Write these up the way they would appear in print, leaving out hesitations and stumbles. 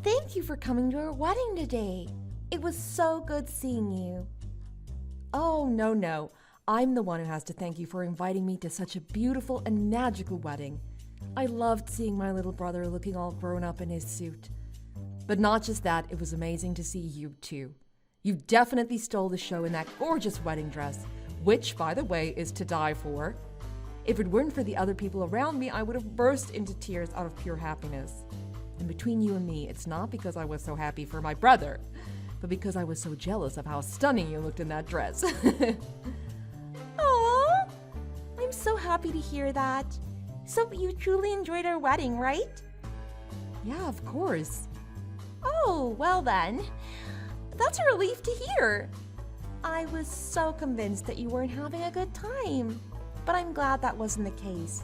Thank you for coming to our wedding today. It was so good seeing you. Oh, no. I'm the one who has to thank you for inviting me to such a beautiful and magical wedding. I loved seeing my little brother looking all grown up in his suit. But not just that, it was amazing to see you too. You definitely stole the show in that gorgeous wedding dress, which, by the way, is to die for. If it weren't for the other people around me, I would have burst into tears out of pure happiness. And between you and me, it's not because I was so happy for my brother, but because I was so jealous of how stunning you looked in that dress. Aww, I'm so happy to hear that. So you truly enjoyed our wedding, right? Yeah, of course. Oh, well then. That's a relief to hear. I was so convinced that you weren't having a good time, but I'm glad that wasn't the case.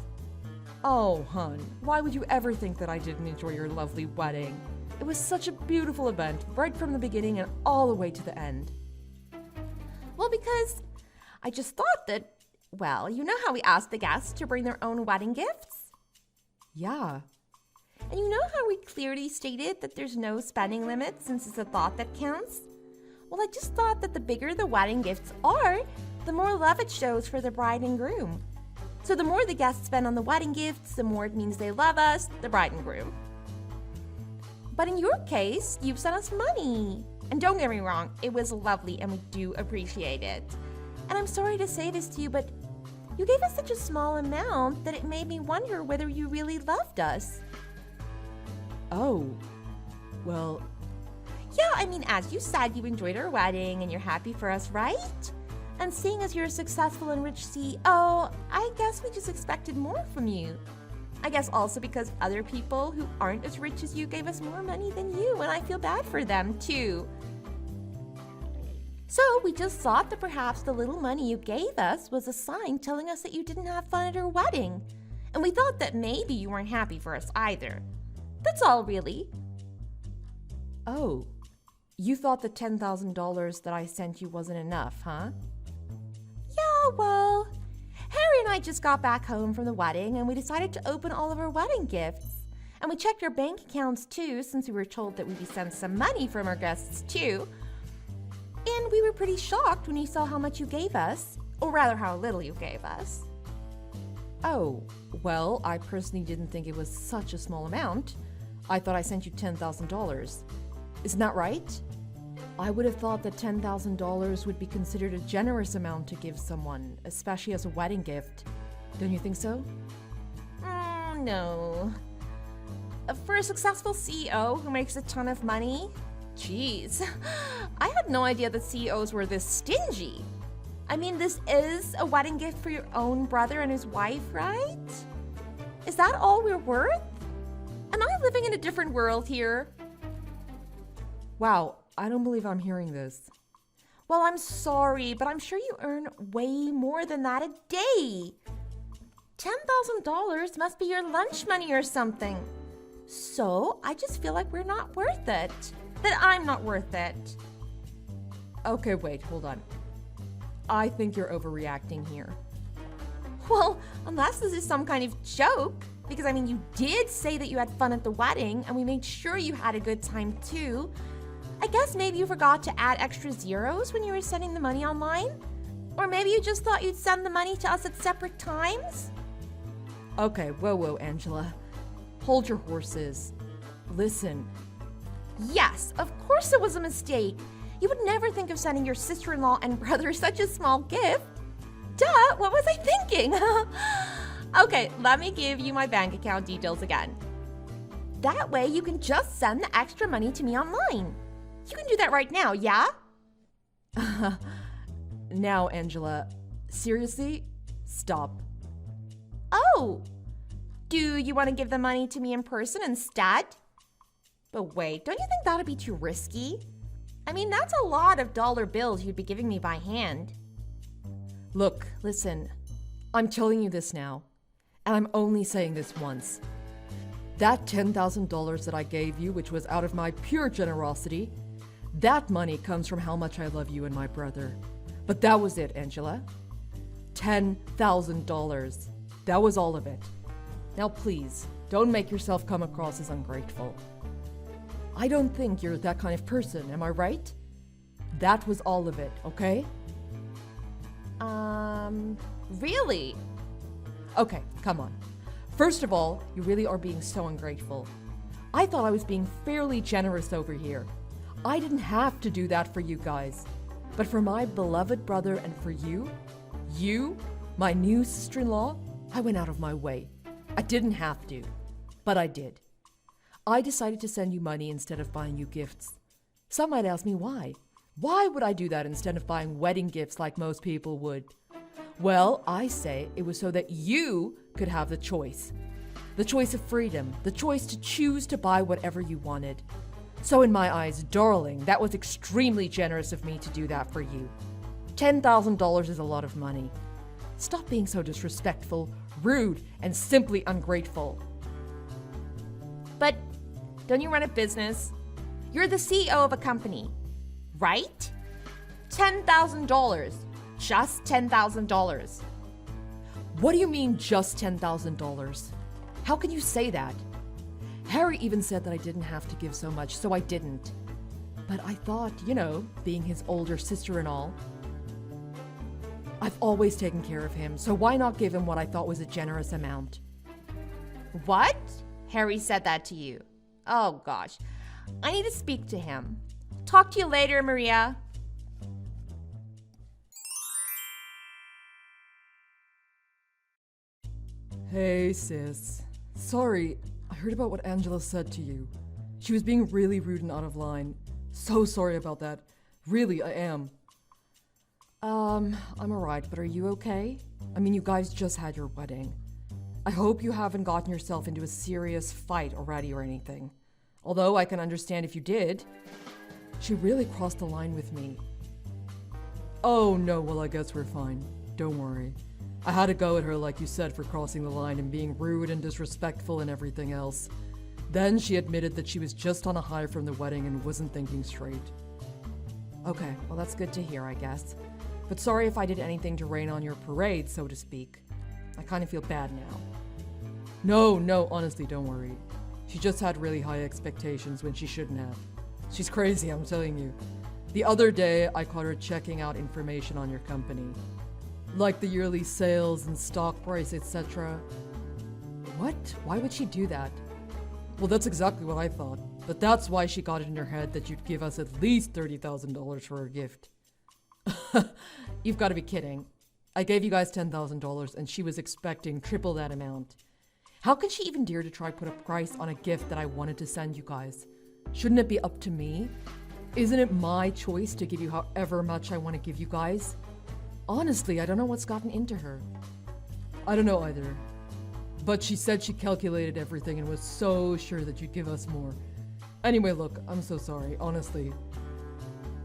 Oh, hun, why would you ever think that I didn't enjoy your lovely wedding? It was such a beautiful event, right from the beginning and all the way to the end. Well, because I just thought that, well, you know how we asked the guests to bring their own wedding gifts? Yeah. And you know how we clearly stated that there's no spending limit since it's a thought that counts? Well, I just thought that the bigger the wedding gifts are, the more love it shows for the bride and groom. So the more the guests spend on the wedding gifts, the more it means they love us, the bride and groom. But in your case, you've sent us money. And don't get me wrong, it was lovely and we do appreciate it. And I'm sorry to say this to you, but you gave us such a small amount that it made me wonder whether you really loved us. Oh, well... Yeah, I mean, as you said, you enjoyed our wedding and you're happy for us, right? And seeing as you're a successful and rich CEO, I guess we just expected more from you. I guess also because other people who aren't as rich as you gave us more money than you, and I feel bad for them too. So we just thought that perhaps the little money you gave us was a sign telling us that you didn't have fun at our wedding. And we thought that maybe you weren't happy for us either. That's all, really. Oh, you thought the $10,000 that I sent you wasn't enough, huh? Yeah, well, Harry and I just got back home from the wedding and we decided to open all of our wedding gifts. And we checked our bank accounts too, since we were told that we'd be sent some money from our guests too. And we were pretty shocked when we saw how much you gave us, or rather how little you gave us. Oh, well, I personally didn't think it was such a small amount. I thought I sent you $10,000. Isn't that right? I would have thought that $10,000 would be considered a generous amount to give someone, especially as a wedding gift. Don't you think so? No. For a successful CEO who makes a ton of money, geez, I had no idea that CEOs were this stingy. I mean, this is a wedding gift for your own brother and his wife, right? Is that all we're worth? Am I living in a different world here? Wow, I don't believe I'm hearing this. Well, I'm sorry, but I'm sure you earn way more than that a day. $10,000 must be your lunch money or something. So I just feel like we're not worth it. That I'm not worth it. Okay, wait, hold on. I think you're overreacting here. Well, unless this is some kind of joke. Because, I mean, you did say that you had fun at the wedding, and we made sure you had a good time, too. I guess maybe you forgot to add extra zeros when you were sending the money online? Or maybe you just thought you'd send the money to us at separate times? Okay, whoa, Angela. Hold your horses. Listen. Yes, of course it was a mistake. You would never think of sending your sister-in-law and brother such a small gift. Duh, what was I thinking? Okay, let me give you my bank account details again. That way you can just send the extra money to me online. You can do that right now, yeah? Now, Angela, seriously, stop. Oh, do you want to give the money to me in person instead? But wait, don't you think that'd be too risky? I mean, that's a lot of dollar bills you'd be giving me by hand. Look, listen, I'm telling you this now, and I'm only saying this once. That $10,000 that I gave you, which was out of my pure generosity, that money comes from how much I love you and my brother. But that was it, Angela. $10,000. That was all of it. Now please, don't make yourself come across as ungrateful. I don't think you're that kind of person, am I right? That was all of it, okay? Really? Okay, come on. First of all, you really are being so ungrateful. I thought I was being fairly generous over here. I didn't have to do that for you guys. But for my beloved brother and for you, my new sister-in-law, I went out of my way. I didn't have to, but I did. I decided to send you money instead of buying you gifts. Some might ask me why. Why would I do that instead of buying wedding gifts like most people would? Well, I say it was so that you could have the choice. The choice of freedom, the choice to choose to buy whatever you wanted. So in my eyes, darling, that was extremely generous of me to do that for you. $10,000 is a lot of money. Stop being so disrespectful, rude, and simply ungrateful. But don't you run a business? You're the CEO of a company, right? $10,000. Just $10,000. What do you mean just $10,000? How can you say that? Harry even said that I didn't have to give so much, so I didn't. But I thought, being his older sister and all, I've always taken care of him, so why not give him what I thought was a generous amount? What? Harry said that to you? Oh gosh, I need to speak to him. Talk to you later, Maria. Hey, sis. Sorry, I heard about what Angela said to you. She was being really rude and out of line. So sorry about that. Really, I am. I'm alright, but are you okay? I mean, you guys just had your wedding. I hope you haven't gotten yourself into a serious fight already or anything. Although I can understand if you did. She really crossed the line with me. Oh no, well I guess we're fine. Don't worry. I had to go at her like you said for crossing the line and being rude and disrespectful and everything else. Then she admitted that she was just on a high from the wedding and wasn't thinking straight. Okay, well that's good to hear, I guess. But sorry if I did anything to rain on your parade, so to speak. I kind of feel bad now. No, honestly, don't worry. She just had really high expectations when she shouldn't have. She's crazy, I'm telling you. The other day, I caught her checking out information on your company. Like the yearly sales and stock price, etc. What? Why would she do that? Well, that's exactly what I thought. But that's why she got it in her head that you'd give us at least $30,000 for her gift. You've got to be kidding. I gave you guys $10,000 and she was expecting triple that amount. How can she even dare to try put a price on a gift that I wanted to send you guys? Shouldn't it be up to me? Isn't it my choice to give you however much I want to give you guys? Honestly, I don't know what's gotten into her. I don't know either. But she said she calculated everything and was so sure that you'd give us more. Anyway, look, I'm so sorry, honestly.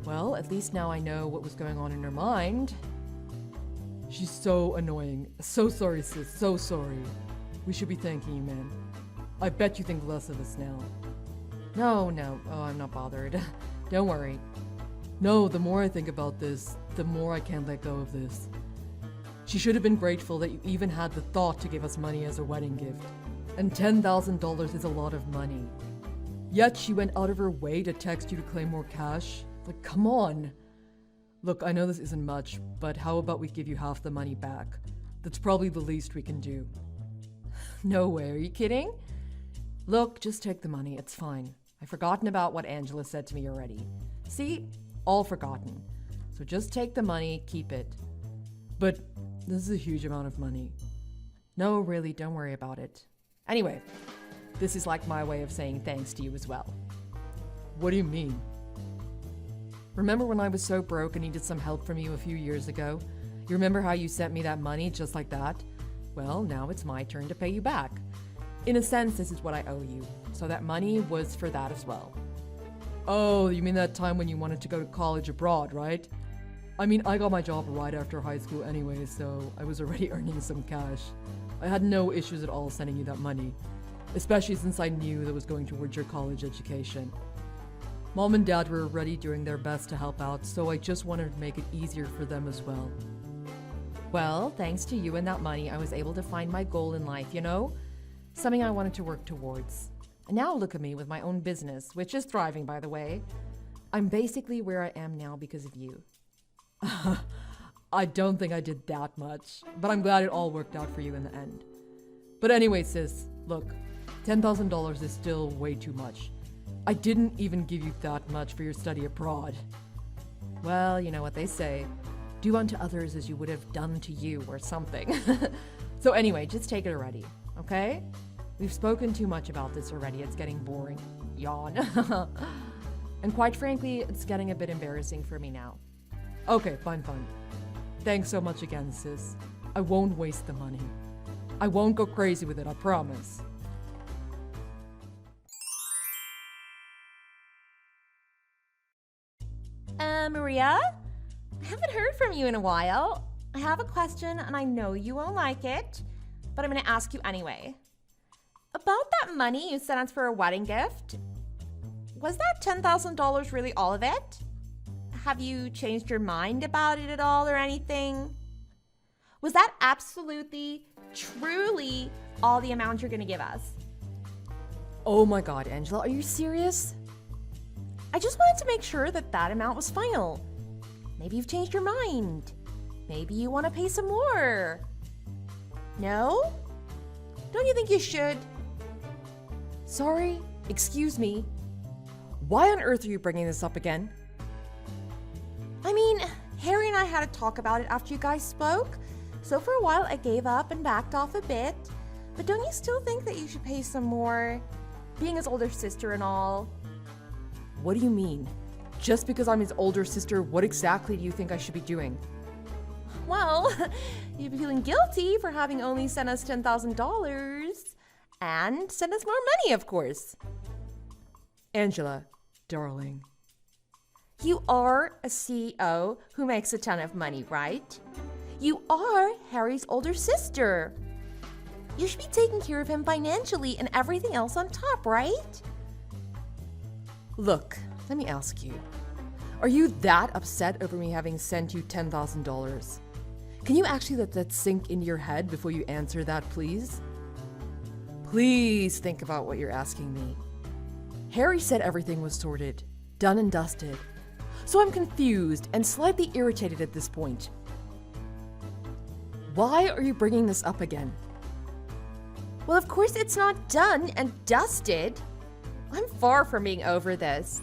Well, at least now I know what was going on in her mind. She's so annoying. So sorry, sis, so sorry. We should be thanking you, man. I bet you think less of us now. No, oh, I'm not bothered. Don't worry. No, the more I think about this, the more I can't let go of this. She should have been grateful that you even had the thought to give us money as a wedding gift. And $10,000 is a lot of money. Yet she went out of her way to text you to claim more cash. Like, come on. Look, I know this isn't much, but how about we give you half the money back? That's probably the least we can do. No way, are you kidding? Look, just take the money, it's fine. I've forgotten about what Angela said to me already. See? All forgotten. So just take the money, keep it. But this is a huge amount of money. No, really, don't worry about it. Anyway, this is like my way of saying thanks to you as well. What do you mean? Remember when I was so broke and needed some help from you a few years ago? You remember how you sent me that money just like that? Well, now it's my turn to pay you back. In a sense, this is what I owe you. So that money was for that as well. Oh, you mean that time when you wanted to go to college abroad, right? I mean, I got my job right after high school anyway, so I was already earning some cash. I had no issues at all sending you that money, especially since I knew that was going towards your college education. Mom and Dad were already doing their best to help out, so I just wanted to make it easier for them as well. Well, thanks to you and that money, I was able to find my goal in life, you know? Something I wanted to work towards. And now look at me with my own business, which is thriving, by the way. I'm basically where I am now because of you. I don't think I did that much, but I'm glad it all worked out for you in the end. But anyway, sis, look, $10,000 is still way too much. I didn't even give you that much for your study abroad. Well, you know what they say. Do unto others as you would have done to you or something. So anyway, just take it already, okay? We've spoken too much about this already. It's getting boring. Yawn. And quite frankly, it's getting a bit embarrassing for me now. Okay, fine. Thanks so much again, sis. I won't waste the money. I won't go crazy with it, I promise. Maria? I haven't heard from you in a while. I have a question and I know you won't like it, but I'm going to ask you anyway. About that money you sent us for a wedding gift, was that $10,000 really all of it? Have you changed your mind about it at all or anything? Was that absolutely, truly all the amount you're going to give us? Oh my god, Angela, are you serious? I just wanted to make sure that that amount was final. Maybe you've changed your mind. Maybe you want to pay some more. No? Don't you think you should? Sorry, excuse me. Why on earth are you bringing this up again? I mean, Harry and I had a talk about it after you guys spoke, so for a while I gave up and backed off a bit. But don't you still think that you should pay some more? Being his older sister and all. What do you mean? Just because I'm his older sister, what exactly do you think I should be doing? Well, you'd be feeling guilty for having only sent us $10,000 and sent us more money, of course. Angela, darling. You are a CEO who makes a ton of money, right? You are Harry's older sister. You should be taking care of him financially and everything else on top, right? Look, let me ask you. Are you that upset over me having sent you $10,000? Can you actually let that sink into your head before you answer that, please? Please think about what you're asking me. Harry said everything was sorted, done and dusted. So I'm confused and slightly irritated at this point. Why are you bringing this up again? Well, of course it's not done and dusted. I'm far from being over this.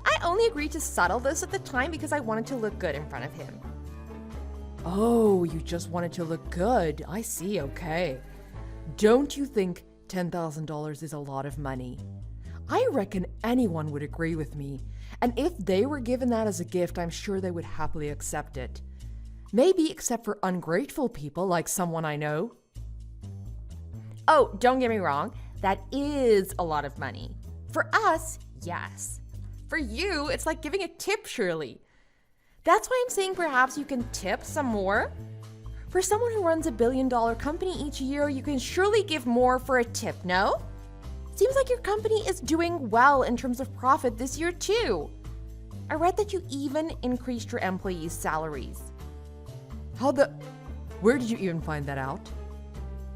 I only agreed to settle this at the time because I wanted to look good in front of him. Oh, you just wanted to look good. I see, okay. Don't you think $10,000 is a lot of money? I reckon anyone would agree with me. And if they were given that as a gift, I'm sure they would happily accept it. Maybe except for ungrateful people like someone I know. Oh, don't get me wrong. That is a lot of money. For us, yes. For you, it's like giving a tip, surely. That's why I'm saying perhaps you can tip some more. For someone who runs $1 billion company each year, you can surely give more for a tip, no? Seems like your company is doing well in terms of profit this year too. I read that you even increased your employees' salaries. Where did you even find that out?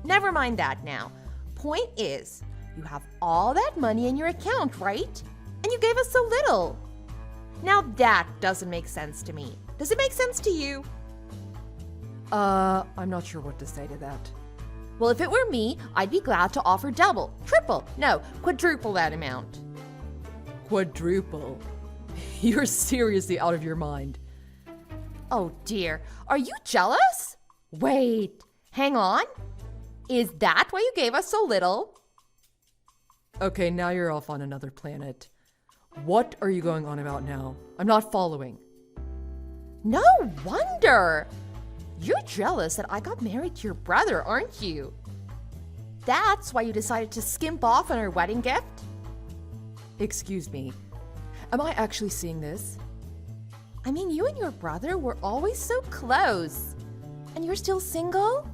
Never mind that now. Point is, you have all that money in your account, right? And you gave us so little. Now that doesn't make sense to me. Does it make sense to you? I'm not sure what to say to that. Well, if it were me, I'd be glad to offer double, triple, no, quadruple that amount. Quadruple? You're seriously out of your mind. Oh dear, are you jealous? Wait, hang on. Is that why you gave us so little? Okay, now you're off on another planet. What are you going on about now? I'm not following. No wonder. You're jealous that I got married to your brother, aren't you? That's why you decided to skimp off on our wedding gift? Excuse me. Am I actually seeing this? I mean, you and your brother were always so close. And you're still single?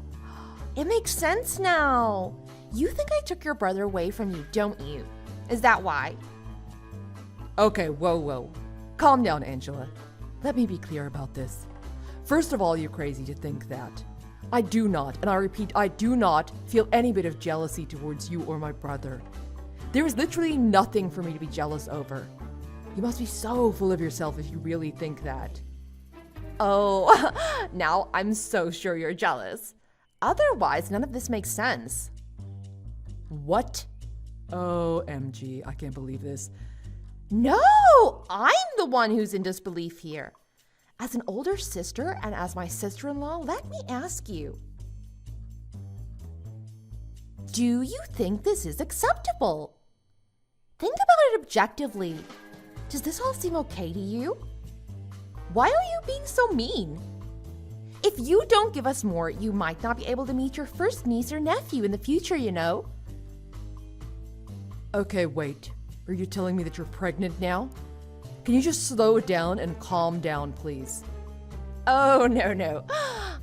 It makes sense now. You think I took your brother away from you, don't you? Is that why? Okay, whoa. Calm down, Angela. Let me be clear about this. First of all, you're crazy to think that. I do not, and I repeat, I do not feel any bit of jealousy towards you or my brother. There is literally nothing for me to be jealous over. You must be so full of yourself if you really think that. Oh, now I'm so sure you're jealous. Otherwise, none of this makes sense. What? OMG, I can't believe this. No, I'm the one who's in disbelief here. As an older sister and as my sister-in-law, let me ask you. Do you think this is acceptable? Think about it objectively. Does this all seem okay to you? Why are you being so mean? If you don't give us more, you might not be able to meet your first niece or nephew in the future, you know. Okay, wait. Are you telling me that you're pregnant now? Can you just slow it down and calm down, please? Oh, no.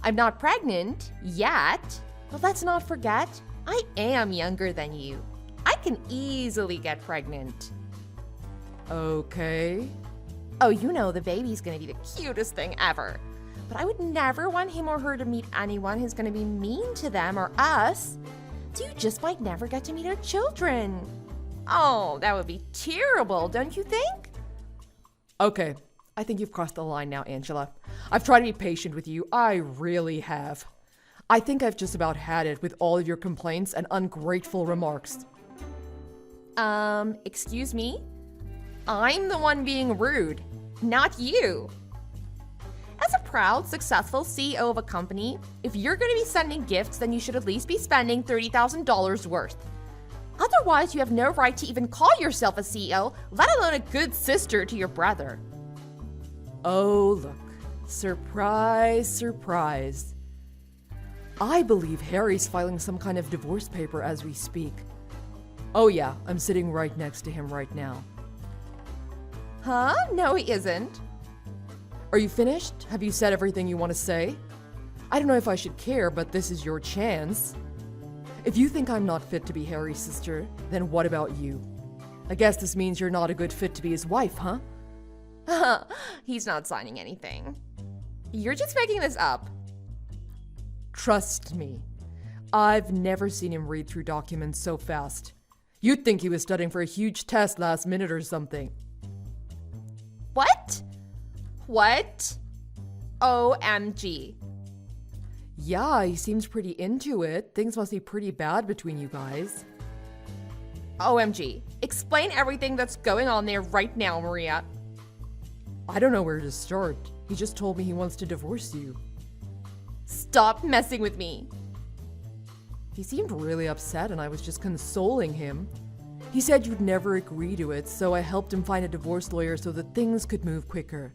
I'm not pregnant yet. But let's not forget, I am younger than you. I can easily get pregnant. Okay. Oh, you know the baby's gonna be the cutest thing ever. But I would never want him or her to meet anyone who's gonna be mean to them or us. So you just might never get to meet our children. Oh, that would be terrible, don't you think? Okay, I think you've crossed the line now, Angela. I've tried to be patient with you. I really have. I think I've just about had it with all of your complaints and ungrateful remarks. Excuse me? I'm the one being rude, not you. As a proud, successful CEO of a company, if you're going to be sending gifts, then you should at least be spending $30,000 worth. Otherwise, you have no right to even call yourself a CEO, let alone a good sister to your brother. Oh, look. Surprise, surprise. I believe Harry's filing some kind of divorce paper as we speak. Oh yeah, I'm sitting right next to him right now. Huh? No, he isn't. Are you finished? Have you said everything you want to say? I don't know if I should care, but this is your chance. If you think I'm not fit to be Harry's sister, then what about you? I guess this means you're not a good fit to be his wife, huh? He's not signing anything. You're just making this up. Trust me. I've never seen him read through documents so fast. You'd think he was studying for a huge test last minute or something. What? What? OMG. Yeah, he seems pretty into it. Things must be pretty bad between you guys. OMG. Explain everything that's going on there right now, Maria. I don't know where to start. He just told me he wants to divorce you. Stop messing with me. He seemed really upset and I was just consoling him. He said you'd never agree to it, so I helped him find a divorce lawyer so that things could move quicker.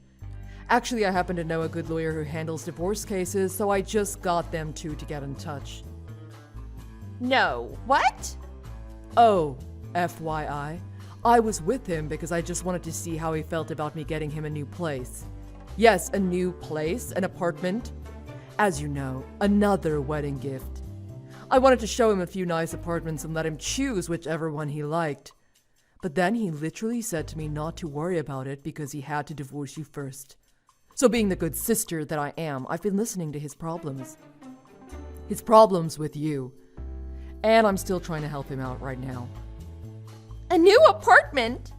Actually, I happen to know a good lawyer who handles divorce cases, so I just got them two to get in touch. No. What? Oh, FYI. I was with him because I just wanted to see how he felt about me getting him a new place. Yes, a new place, an apartment. As you know, another wedding gift. I wanted to show him a few nice apartments and let him choose whichever one he liked. But then he literally said to me not to worry about it because he had to divorce you first. So being the good sister that I am, I've been listening to his problems. His problems with you. And I'm still trying to help him out right now. A new apartment?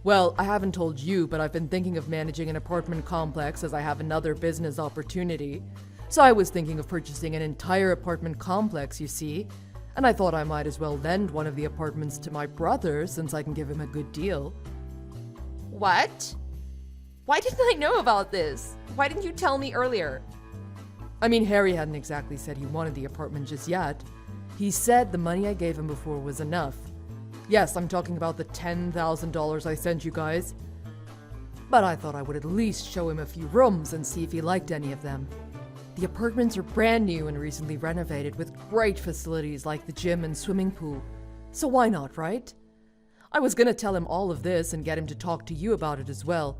Well, I haven't told you, but I've been thinking of managing an apartment complex as I have another business opportunity. So I was thinking of purchasing an entire apartment complex, you see. And I thought I might as well lend one of the apartments to my brother since I can give him a good deal. What? Why didn't I know about this? Why didn't you tell me earlier? I mean, Harry hadn't exactly said he wanted the apartment just yet. He said the money I gave him before was enough. Yes, I'm talking about the $10,000 I sent you guys. But I thought I would at least show him a few rooms and see if he liked any of them. The apartments are brand new and recently renovated with great facilities like the gym and swimming pool. So why not, right? I was gonna tell him all of this and get him to talk to you about it as well.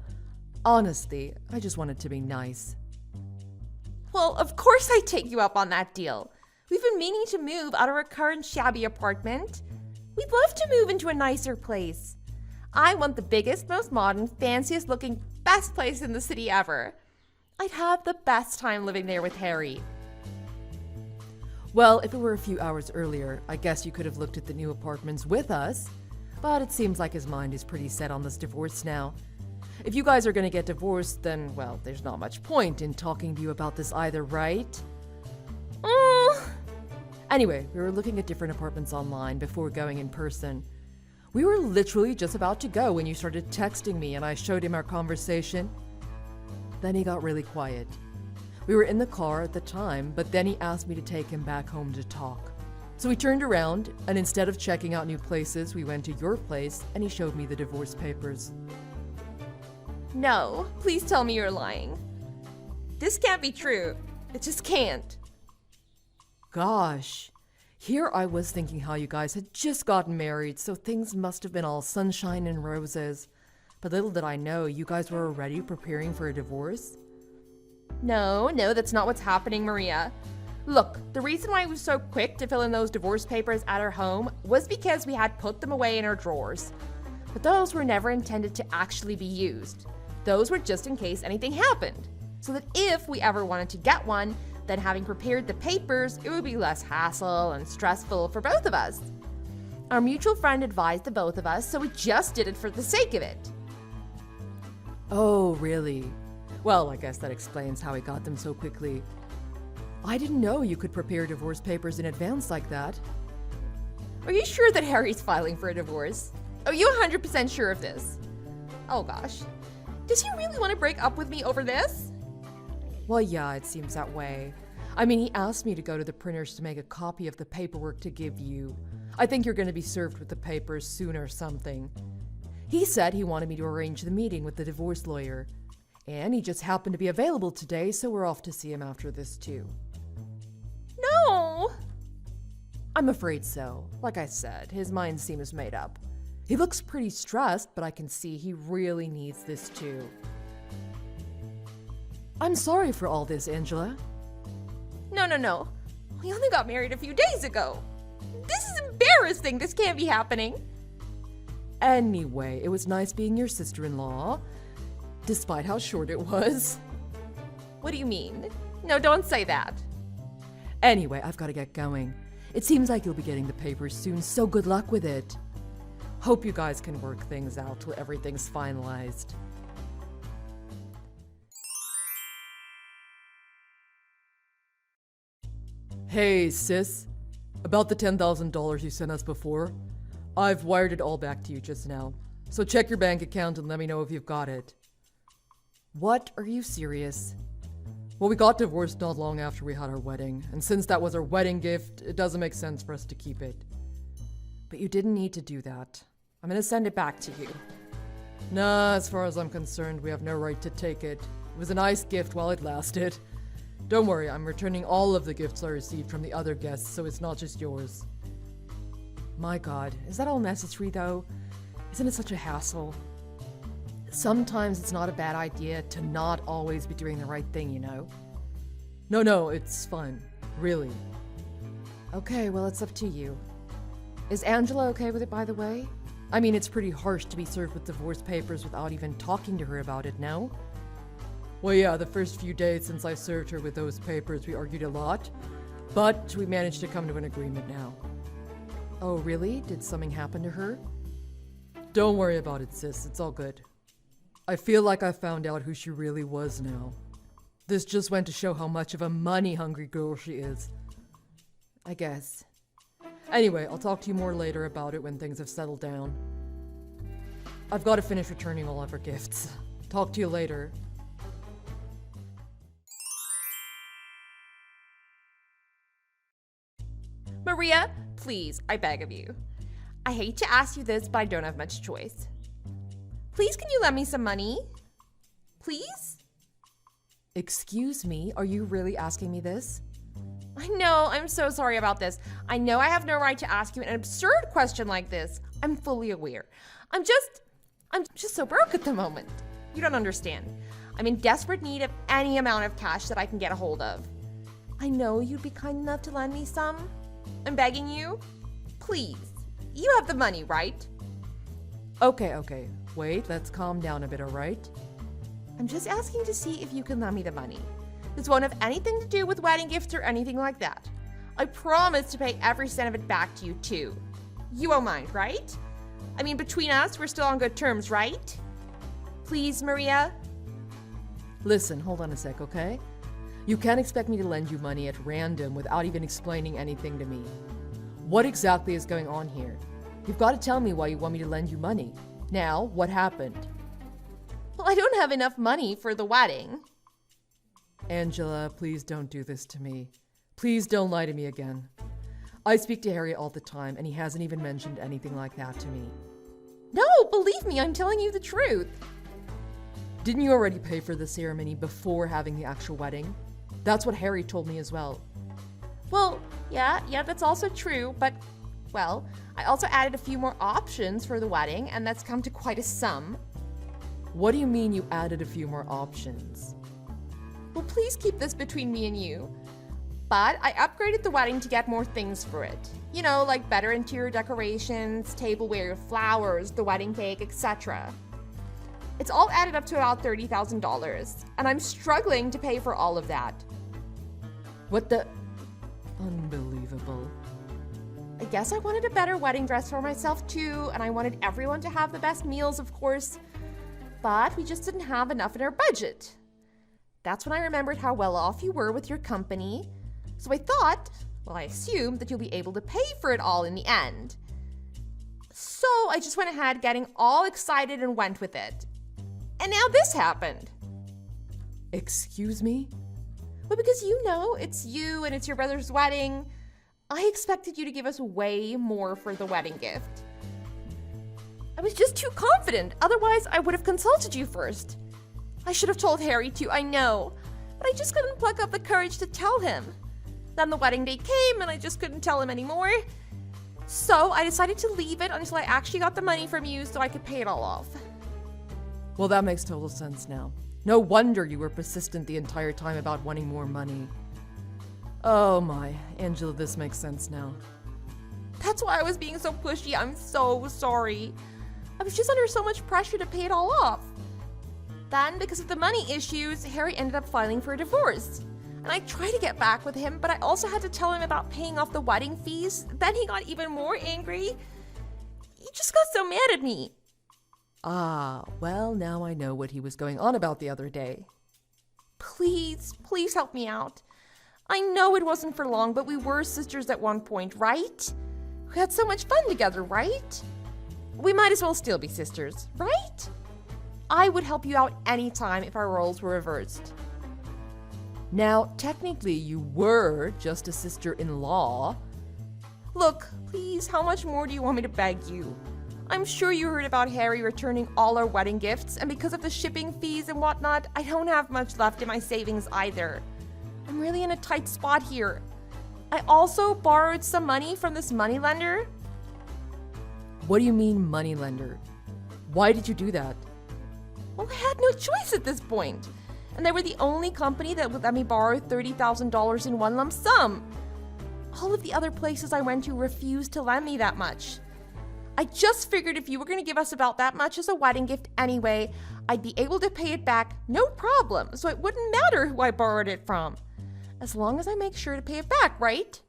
Honestly, I just wanted to be nice. Well, of course I'd take you up on that deal. We've been meaning to move out of our current shabby apartment. We'd love to move into a nicer place. I want the biggest, most modern, fanciest looking, best place in the city ever. I'd have the best time living there with Harry. Well, if it were a few hours earlier, I guess you could have looked at the new apartments with us. But it seems like his mind is pretty set on this divorce now. If you guys are gonna get divorced, then, well, there's not much point in talking to you about this either, right? Anyway, we were looking at different apartments online before going in person. We were literally just about to go when you started texting me and I showed him our conversation. Then he got really quiet. We were in the car at the time, but then he asked me to take him back home to talk. So we turned around, and instead of checking out new places, we went to your place and he showed me the divorce papers. No, please tell me you're lying. This can't be true. It just can't. Gosh, here I was thinking how you guys had just gotten married, so things must have been all sunshine and roses. But little did I know, you guys were already preparing for a divorce? No, that's not what's happening, Maria. Look, the reason why we were so quick to fill in those divorce papers at our home was because we had put them away in our drawers. But those were never intended to actually be used. Those were just in case anything happened. So that if we ever wanted to get one, then having prepared the papers, it would be less hassle and stressful for both of us. Our mutual friend advised the both of us, so we just did it for the sake of it. Oh, really? Well, I guess that explains how he got them so quickly. I didn't know you could prepare divorce papers in advance like that. Are you sure that Harry's filing for a divorce? Are you 100% sure of this? Oh gosh. Does he really want to break up with me over this? Well, yeah, it seems that way. I mean, he asked me to go to the printers to make a copy of the paperwork to give you. I think you're going to be served with the papers soon or something. He said he wanted me to arrange the meeting with the divorce lawyer. And he just happened to be available today, so we're off to see him after this too. No! I'm afraid so. Like I said, his mind seems made up. He looks pretty stressed, but I can see he really needs this too. I'm sorry for all this, Angela. No. We only got married a few days ago. This is embarrassing. This can't be happening. Anyway, it was nice being your sister-in-law, despite how short it was. What do you mean? No, don't say that. Anyway, I've got to get going. It seems like you'll be getting the papers soon, so good luck with it. Hope you guys can work things out till everything's finalized. Hey, sis. About the $10,000 you sent us before, I've wired it all back to you just now. So check your bank account and let me know if you've got it. What? Are you serious? Well, we got divorced not long after we had our wedding, and since that was our wedding gift, it doesn't make sense for us to keep it. But you didn't need to do that. I'm gonna send it back to you. Nah, as far as I'm concerned, we have no right to take it. It was a nice gift while it lasted. Don't worry, I'm returning all of the gifts I received from the other guests, so it's not just yours. My God, is that all necessary though? Isn't it such a hassle? Sometimes it's not a bad idea to not always be doing the right thing, you know? No, it's fine. Really. Okay, well, it's up to you. Is Angela okay with it, by the way? I mean, it's pretty harsh to be served with divorce papers without even talking to her about it, no? Well, yeah, the first few days since I served her with those papers, we argued a lot. But we managed to come to an agreement now. Oh, really? Did something happen to her? Don't worry about it, sis. It's all good. I feel like I found out who she really was now. This just went to show how much of a money-hungry girl she is. I guess. Anyway, I'll talk to you more later about it when things have settled down. I've got to finish returning all of her gifts. Talk to you later. Maria, please, I beg of you. I hate to ask you this, but I don't have much choice. Please, can you lend me some money? Please? Excuse me, are you really asking me this? I know, I'm so sorry about this. I know I have no right to ask you an absurd question like this. I'm fully aware. I'm just so broke at the moment. You don't understand. I'm in desperate need of any amount of cash that I can get a hold of. I know you'd be kind enough to lend me some. I'm begging you. Please. You have the money, right? Okay. Wait, let's calm down a bit, alright? I'm just asking to see if you can lend me the money. This won't have anything to do with wedding gifts or anything like that. I promise to pay every cent of it back to you, too. You won't mind, right? I mean, between us, we're still on good terms, right? Please, Maria? Listen, hold on a sec, okay? You can't expect me to lend you money at random without even explaining anything to me. What exactly is going on here? You've got to tell me why you want me to lend you money. Now, what happened? Well, I don't have enough money for the wedding. Angela, please don't do this to me. Please don't lie to me again. I speak to Harry all the time, and he hasn't even mentioned anything like that to me. No, believe me, I'm telling you the truth. Didn't you already pay for the ceremony before having the actual wedding? That's what Harry told me as well. Well, yeah, that's also true, but, well, I also added a few more options for the wedding, and that's come to quite a sum. What do you mean you added a few more options? Well, please keep this between me and you. But I upgraded the wedding to get more things for it. You know, like better interior decorations, tableware, flowers, the wedding cake, etc. It's all added up to about $30,000, and I'm struggling to pay for all of that. What the... Unbelievable. I guess I wanted a better wedding dress for myself too, and I wanted everyone to have the best meals, of course. But we just didn't have enough in our budget. That's when I remembered how well off you were with your company. So I thought, well, I assumed that you'll be able to pay for it all in the end. So I just went ahead getting all excited and went with it. And now this happened. Excuse me? Well, because you know, it's you and it's your brother's wedding. I expected you to give us way more for the wedding gift. I was just too confident. Otherwise, I would have consulted you first. I should have told Harry too, I know. But I just couldn't pluck up the courage to tell him. Then the wedding day came and I just couldn't tell him anymore. So I decided to leave it until I actually got the money from you so I could pay it all off. Well, that makes total sense now. No wonder you were persistent the entire time about wanting more money. Oh my, Angela, this makes sense now. That's why I was being so pushy. I'm so sorry. I was just under so much pressure to pay it all off. Then, because of the money issues, Harry ended up filing for a divorce. And I tried to get back with him, but I also had to tell him about paying off the wedding fees. Then he got even more angry. He just got so mad at me. Ah, well, now I know what he was going on about the other day. Please help me out. I know it wasn't for long, but we were sisters at one point, right? We had so much fun together, right? We might as well still be sisters, right? I would help you out anytime if our roles were reversed. Now, technically, you were just a sister-in-law. Look, please, how much more do you want me to beg you? I'm sure you heard about Harry returning all our wedding gifts, and because of the shipping fees and whatnot, I don't have much left in my savings either. I'm really in a tight spot here. I also borrowed some money from this moneylender. What do you mean, moneylender? Why did you do that? Well, I had no choice at this point. And they were the only company that would let me borrow $30,000 in one lump sum. All of the other places I went to refused to lend me that much. I just figured if you were going to give us about that much as a wedding gift anyway, I'd be able to pay it back no problem, so it wouldn't matter who I borrowed it from. As long as I make sure to pay it back, right?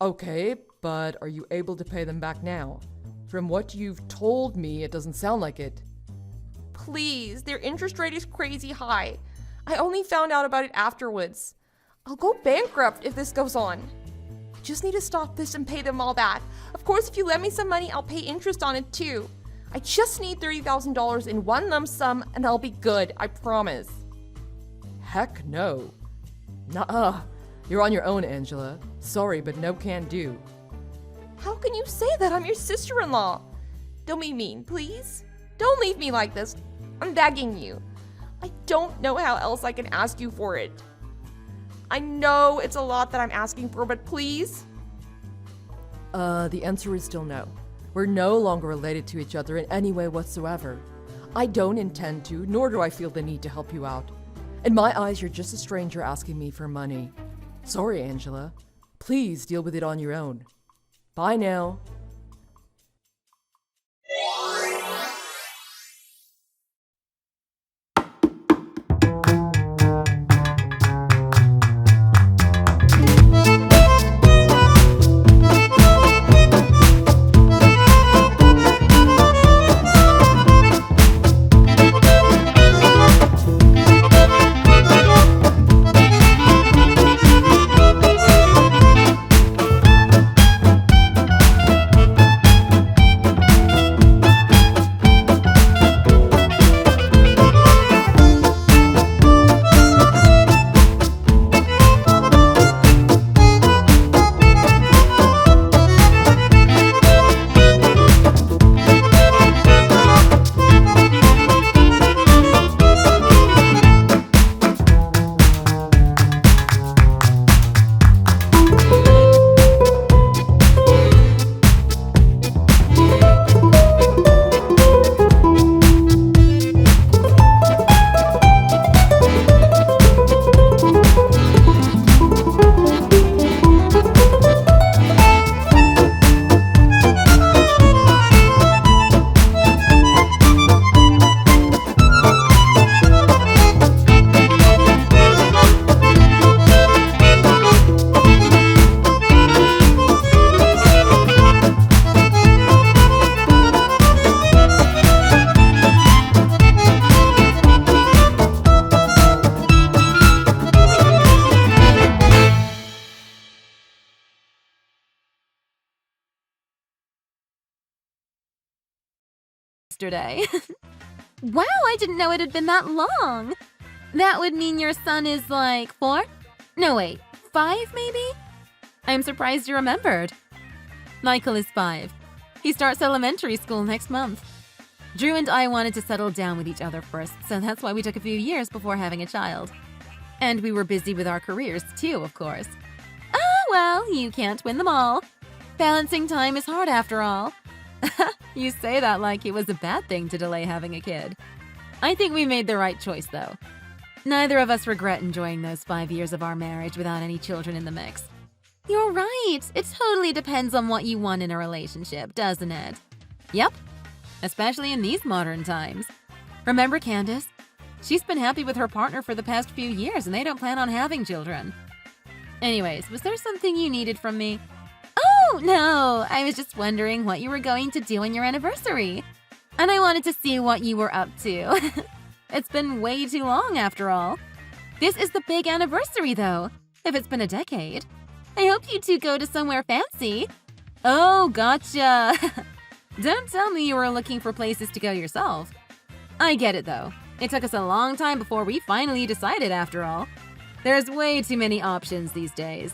Okay, but are you able to pay them back now? From what you've told me, it doesn't sound like it. Please, their interest rate is crazy high. I only found out about it afterwards. I'll go bankrupt if this goes on. I just need to stop this and pay them all back. Of course, if you lend me some money, I'll pay interest on it too. I just need $30,000 in one lump sum and I'll be good, I promise. Heck no. Nuh-uh. You're on your own, Angela. Sorry, but no can do. How can you say that? I'm your sister-in-law. Don't be mean, please. Don't leave me like this. I'm begging you. I don't know how else I can ask you for it. I know it's a lot that I'm asking for, but please? The answer is still no. We're no longer related to each other in any way whatsoever. I don't intend to, nor do I feel the need to help you out. In my eyes, you're just a stranger asking me for money. Sorry, Angela. Please deal with it on your own. Bye now. yesterday. Wow, I didn't know it had been that long. That would mean your son is like 4? No, wait, 5 maybe? I'm surprised you remembered. Michael is 5. He starts elementary school next month. Drew and I wanted to settle down with each other first, so that's why we took a few years before having a child. And we were busy with our careers too, of course. Oh, well, you can't win them all. Balancing time is hard after all. You say that like it was a bad thing to delay having a kid. I think we made the right choice, though. Neither of us regret enjoying those 5 years of our marriage without any children in the mix. You're right. It totally depends on what you want in a relationship, doesn't it? Yep. Especially in these modern times. Remember Candace? She's been happy with her partner for the past few years and they don't plan on having children. Anyways, was there something you needed from me? Oh, no. I was just wondering what you were going to do on your anniversary. And I wanted to see what you were up to. It's been way too long after all. This is the big anniversary though, if it's been a decade. I hope you two go to somewhere fancy. Oh, gotcha. Don't tell me you were looking for places to go yourself. I get it though. It took us a long time before we finally decided after all. There's way too many options these days.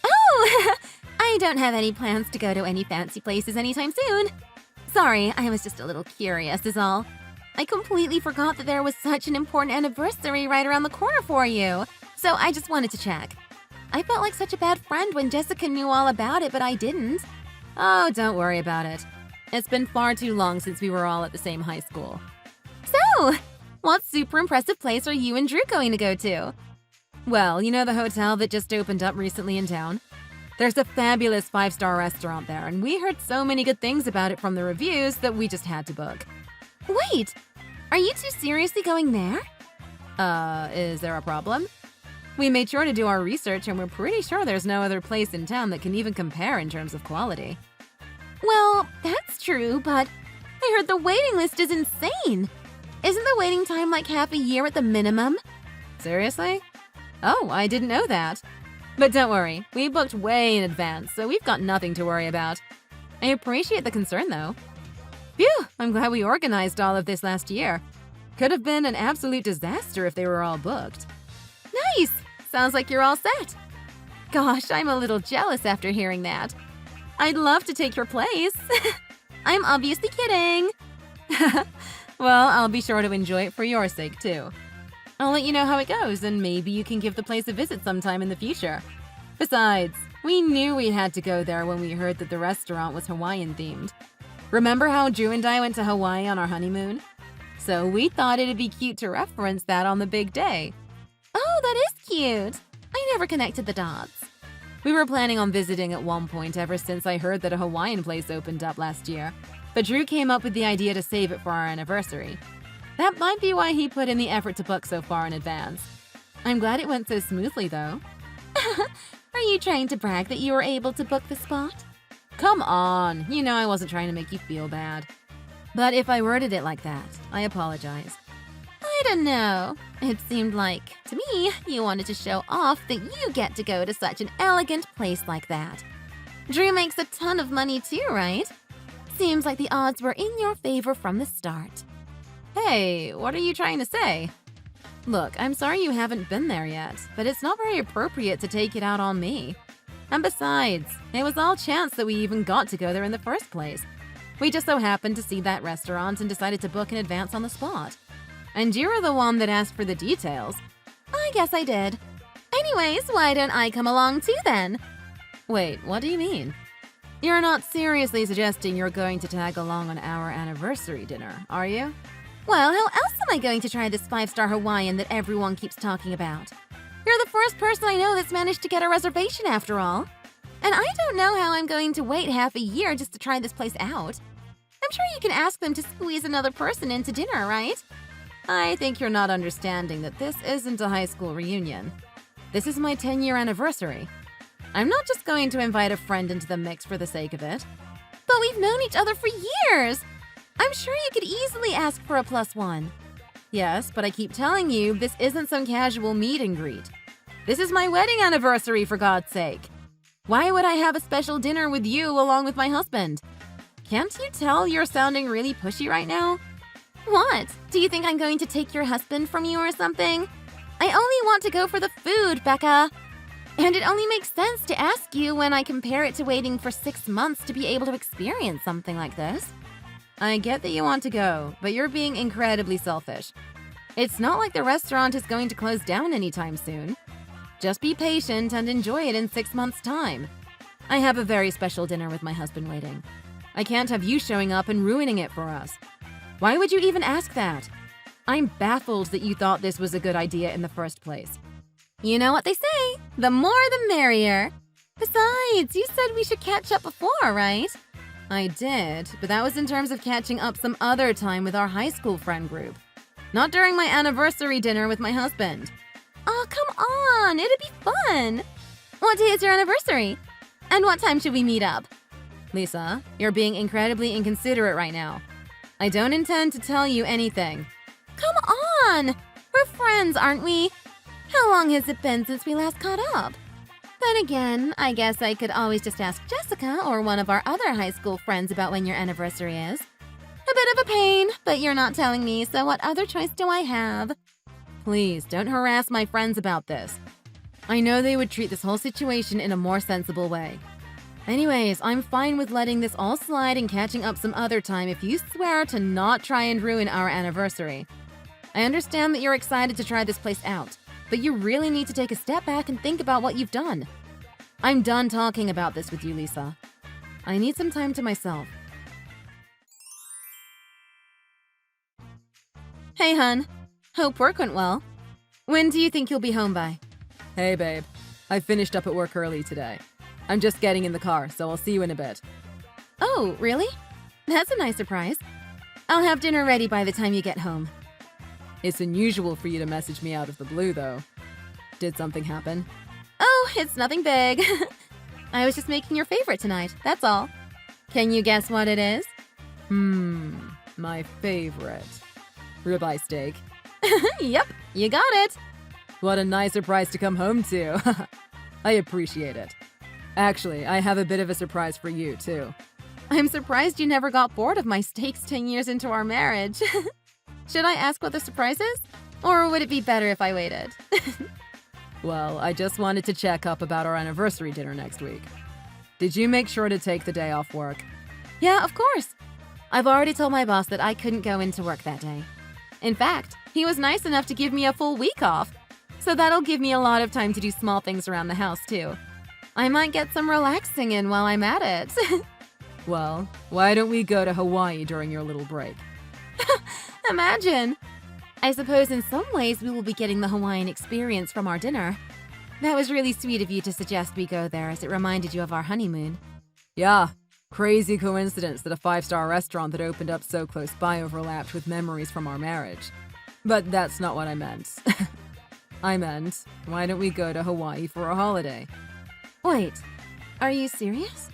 Oh, I don't have any plans to go to any fancy places anytime soon. Sorry, I was just a little curious is all. I completely forgot that there was such an important anniversary right around the corner for you. So I just wanted to check. I felt like such a bad friend when Jessica knew all about it, but I didn't. Oh, don't worry about it. It's been far too long since we were all at the same high school. So, what super impressive place are you and Drew going to go to? Well, you know the hotel that just opened up recently in town? There's a fabulous 5-star restaurant there, and we heard so many good things about it from the reviews that we just had to book. Wait, are you two seriously going there? Is there a problem? We made sure to do our research and we're pretty sure there's no other place in town that can even compare in terms of quality. Well, that's true, but I heard the waiting list is insane. Isn't the waiting time like half a year at the minimum? Seriously? Oh, I didn't know that. But don't worry, we booked way in advance, so we've got nothing to worry about. I appreciate the concern, though. Phew, I'm glad we organized all of this last year. Could have been an absolute disaster if they were all booked. Nice! Sounds like you're all set. Gosh, I'm a little jealous after hearing that. I'd love to take your place. I'm obviously kidding. Well, I'll be sure to enjoy it for your sake, too. I'll let you know how it goes, and maybe you can give the place a visit sometime in the future. Besides, we knew we had to go there when we heard that the restaurant was Hawaiian-themed. Remember how Drew and I went to Hawaii on our honeymoon? So we thought it'd be cute to reference that on the big day. Oh, that is cute. I never connected the dots. We were planning on visiting at one point ever since I heard that a Hawaiian place opened up last year, but Drew came up with the idea to save it for our anniversary. That might be why he put in the effort to book so far in advance. I'm glad it went so smoothly, though. Are you trying to brag that you were able to book the spot? Come on, you know I wasn't trying to make you feel bad. But if I worded it like that, I apologize. I don't know. It seemed like, to me, you wanted to show off that you get to go to such an elegant place like that. Drew makes a ton of money too, right? Seems like the odds were in your favor from the start. Hey, what are you trying to say? Look, I'm sorry you haven't been there yet, but it's not very appropriate to take it out on me. And besides, it was all chance that we even got to go there in the first place. We just so happened to see that restaurant and decided to book in advance on the spot. And you were the one that asked for the details. I guess I did. Anyways, why don't I come along too then? Wait, what do you mean? You're not seriously suggesting you're going to tag along on our anniversary dinner, are you? Well, how else am I going to try this 5-star Hawaiian that everyone keeps talking about? You're the first person I know that's managed to get a reservation after all. And I don't know how I'm going to wait half a year just to try this place out. I'm sure you can ask them to squeeze another person into dinner, right? I think you're not understanding that this isn't a high school reunion. This is my 10-year anniversary. I'm not just going to invite a friend into the mix for the sake of it. But we've known each other for years! I'm sure you could easily ask for a +1. Yes, but I keep telling you, this isn't some casual meet and greet. This is my wedding anniversary, for God's sake. Why would I have a special dinner with you along with my husband? Can't you tell you're sounding really pushy right now? What? Do you think I'm going to take your husband from you or something? I only want to go for the food, Becca. And it only makes sense to ask you when I compare it to waiting for 6 months to be able to experience something like this. I get that you want to go, but you're being incredibly selfish. It's not like the restaurant is going to close down anytime soon. Just be patient and enjoy it in 6 months' time. I have a very special dinner with my husband waiting. I can't have you showing up and ruining it for us. Why would you even ask that? I'm baffled that you thought this was a good idea in the first place. You know what they say, the more the merrier. Besides, you said we should catch up before, right? I did, but that was in terms of catching up some other time with our high school friend group. Not during my anniversary dinner with my husband. Oh, come on, it'd be fun. What day is your anniversary? And what time should we meet up? Lisa, you're being incredibly inconsiderate right now. I don't intend to tell you anything. Come on! We're friends, aren't we? How long has it been since we last caught up? Then again, I guess I could always just ask Jessica or one of our other high school friends about when your anniversary is. A bit of a pain, but you're not telling me, so what other choice do I have? Please, don't harass my friends about this. I know they would treat this whole situation in a more sensible way. Anyways, I'm fine with letting this all slide and catching up some other time if you swear to not try and ruin our anniversary. I understand that you're excited to try this place out, but you really need to take a step back and think about what you've done. I'm done talking about this with you, Lisa. I need some time to myself. Hey, hun. Hope work went well. When do you think you'll be home by? Hey, babe. I finished up at work early today. I'm just getting in the car, so I'll see you in a bit. Oh, really? That's a nice surprise. I'll have dinner ready by the time you get home. It's unusual for you to message me out of the blue, though. Did something happen? Oh, it's nothing big. I was just making your favorite tonight, that's all. Can you guess what it is? My favorite. Ribeye steak. Yep, you got it. What a nice surprise to come home to. I appreciate it. Actually, I have a bit of a surprise for you, too. I'm surprised you never got bored of my steaks 10 years into our marriage. Should I ask what the surprise is? Or would it be better if I waited? Well, I just wanted to check up about our anniversary dinner next week. Did you make sure to take the day off work? Yeah, of course. I've already told my boss that I couldn't go into work that day. In fact, he was nice enough to give me a full week off. So that'll give me a lot of time to do small things around the house, too. I might get some relaxing in while I'm at it. Well, why don't we go to Hawaii during your little break? Imagine! I suppose in some ways we will be getting the Hawaiian experience from our dinner. That was really sweet of you to suggest we go there as it reminded you of our honeymoon. Yeah, crazy coincidence that a 5-star restaurant that opened up so close by overlapped with memories from our marriage. But that's not what I meant. I meant, why don't we go to Hawaii for a holiday? Wait, are you serious?